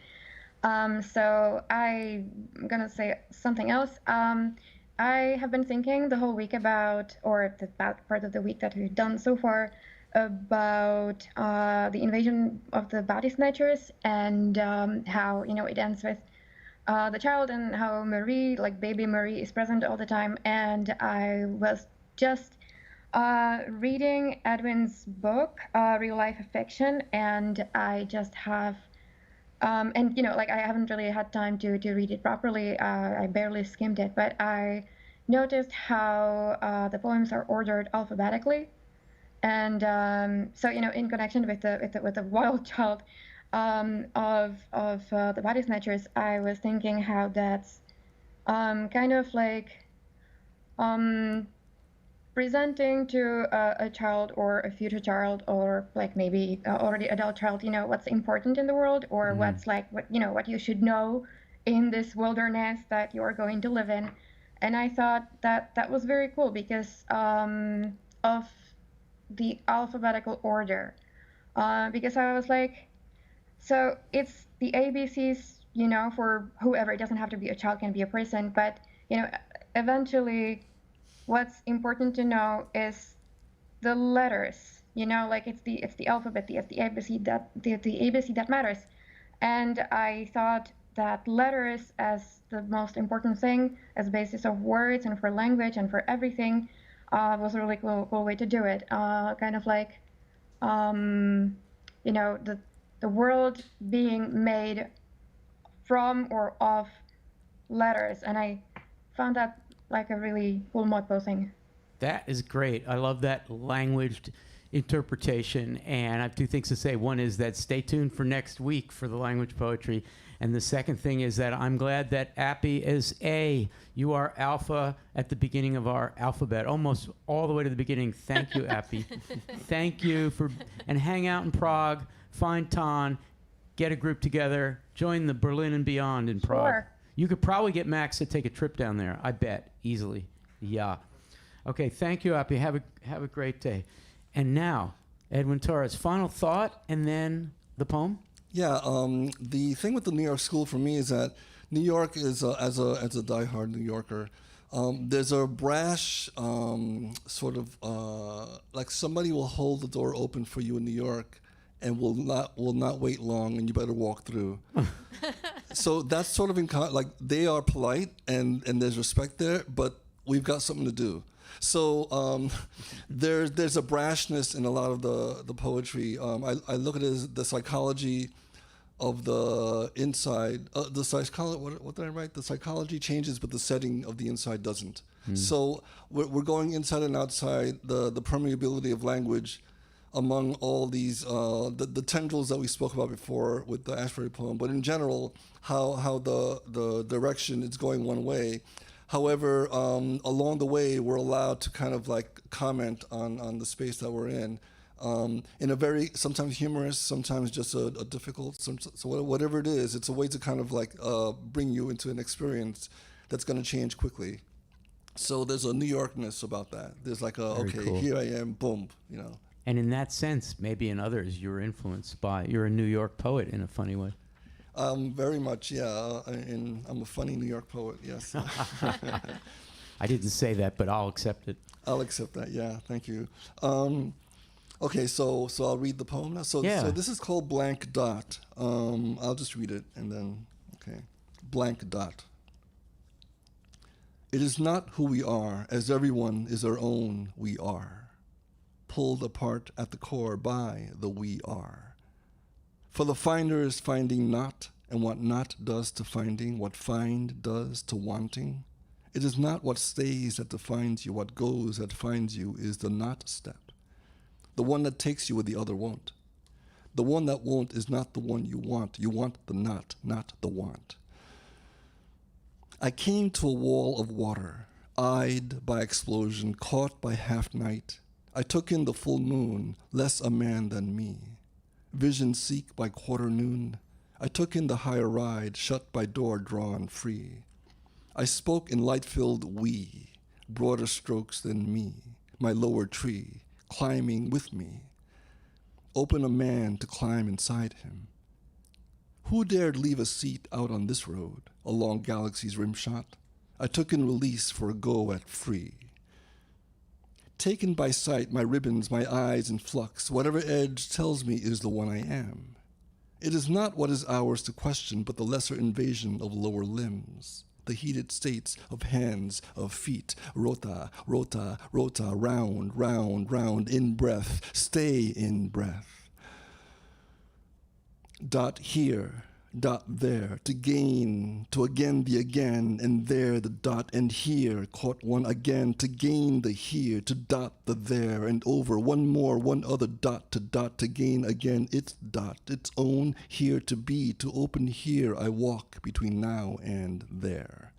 So I'm gonna say something else. I have been thinking the whole week about part of the week that we've done so far, about the invasion of the body snatchers, and how it ends with the child, and how Marie, like baby Marie, is present all the time. And I was just reading Edwin's book, Real Life Fiction, and I just have I haven't really had time to read it properly. I barely skimmed it, but I noticed how the poems are ordered alphabetically. And in connection with the wild child of the body snatchers, I was thinking how that's kind of like presenting to a child or a future child, or like maybe already adult child, what's important in the world, or what's like what you should know in this wilderness that you are going to live in. And I thought that was very cool because of the alphabetical order, because I was like, so it's the ABCs, for whoever. It doesn't have to be a child, can be a person, but eventually what's important to know is the letters, like it's the alphabet, it's the ABC that matters. And I thought that letters, as the most important thing, as basis of words and for language and for everything, was a really cool way to do it. Kind of like, the world being made from or of letters. And I found that like a really cool ModPo thing. That is great. I love that languaged interpretation. And I have two things to say. One is that stay tuned for next week for the language poetry. And the second thing is that I'm glad that Appy is A. You are alpha at the beginning of our alphabet, almost all the way to the beginning. Thank you, Appy. Thank you for, and hang out in Prague, find Ton, get a group together, join the Berlin and Beyond in Prague. Sure. You could probably get Max to take a trip down there, I bet, easily. Yeah. Okay, thank you, Appy. Have a great day. And now, Edwin Torres, final thought, and then the poem? Yeah, the thing with the New York School for me is that New York is, as a diehard New Yorker, there's a brash sort of, like somebody will hold the door open for you in New York and will not wait long, and you better walk through. So that's sort of like they are polite and there's respect there, but we've got something to do. So there's a brashness in a lot of the poetry. I look at it as the psychology of the inside. The psychology. What did I write? The psychology changes, but the setting of the inside doesn't. So we're going inside and outside. The permeability of language among all these the tendrils that we spoke about before with the Ashbury poem, but in general, how the direction is going one way. However, along the way, we're allowed to kind of like comment on the space that we're in a very sometimes humorous, sometimes just a difficult. So whatever it is, it's a way to kind of like bring you into an experience that's going to change quickly. So there's a New Yorkness about that. There's like Very cool. Here I am, boom, And in that sense, maybe in others, you're influenced by, you're a New York poet in a funny way. Very much, yeah. And I'm a funny New York poet, yes. I didn't say that, but I'll accept it. I'll accept that, yeah. Thank you. Okay, so I'll read the poem now. So this is called Blank Dot. I'll just read it and then, okay. Blank Dot. It is not who we are, as everyone is our own we are, pulled apart at the core by the we are. For the finder is finding not, and what not does to finding, what find does to wanting. It is not what stays that defines you, what goes that finds you is the not step, the one that takes you where the other won't. The one that won't is not the one you want the not the want. I came to a wall of water, eyed by explosion, caught by half night. I took in the full moon, less a man than me. Vision seek by quarter noon. I took in the higher ride, shut by door drawn free. I spoke in light-filled we, broader strokes than me, my lower tree, climbing with me. Open a man to climb inside him. Who dared leave a seat out on this road, along galaxy's rimshot? I took in release for a go at free. Taken by sight, my ribbons, my eyes in flux, whatever edge tells me is the one I am. It is not what is ours to question, but the lesser invasion of lower limbs, the heated states of hands, of feet, rota, rota, rota, round, round, round, in breath, stay in breath. Dot here, dot there, to gain, to again the again, and there the dot, and here, caught one again, to gain the here, to dot the there, and over, one more, one other dot, to gain again its dot, its own here to be, to open here I walk between now and there.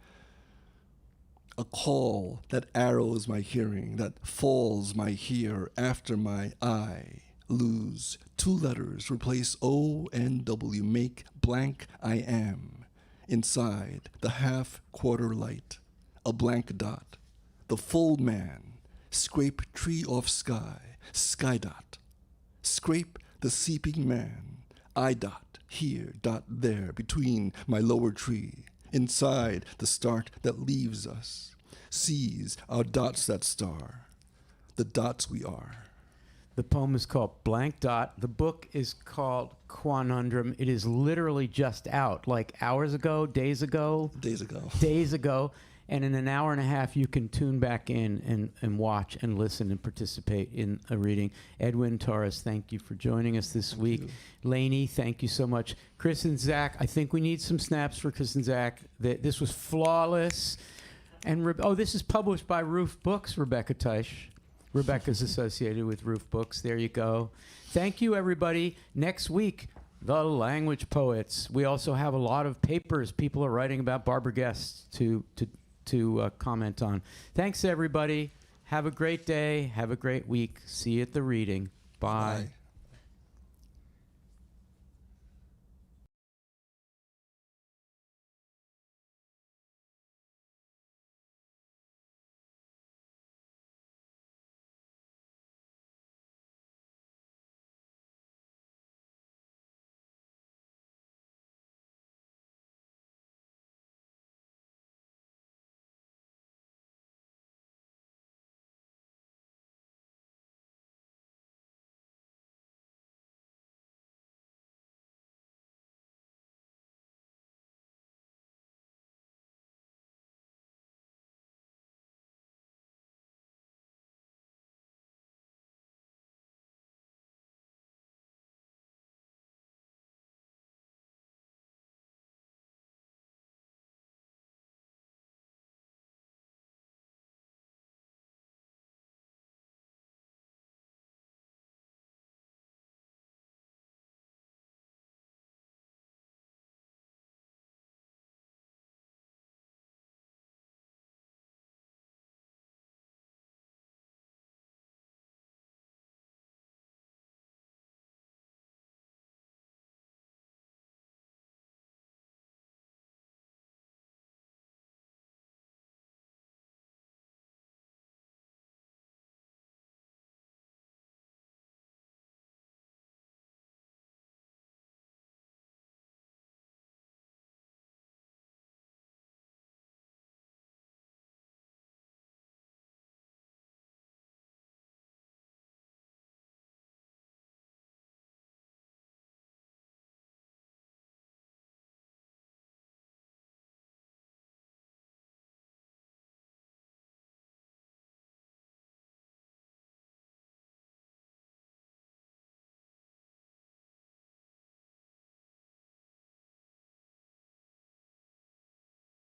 A call that arrows my hearing, that falls my here after my I. Lose 2 letters, replace O and W, make blank I am. Inside, the half-quarter light, a blank dot, the full man, scrape tree off sky, sky dot. Scrape the seeping man, I dot, here, dot there, between my lower tree. Inside, the start that leaves us, sees our dots that star, the dots we are. The poem is called Blank Dot. The book is called Quanundrum. It is literally just out, like hours ago, days ago. Days ago. Days ago. And in an hour and a half, you can tune back in and watch and listen and participate in a reading. Edwin Torres, thank you for joining us this week. Lainey, thank you so much. Chris and Zach, I think we need some snaps for Chris and Zach. This was flawless. And this is published by Roof Books, Rebecca Teisch. Rebecca's associated with Roof Books. There you go. Thank you, everybody. Next week, the language poets. We also have a lot of papers people are writing about Barbara Guest to comment on. Thanks, everybody. Have a great day. Have a great week. See you at the reading. Bye. Bye.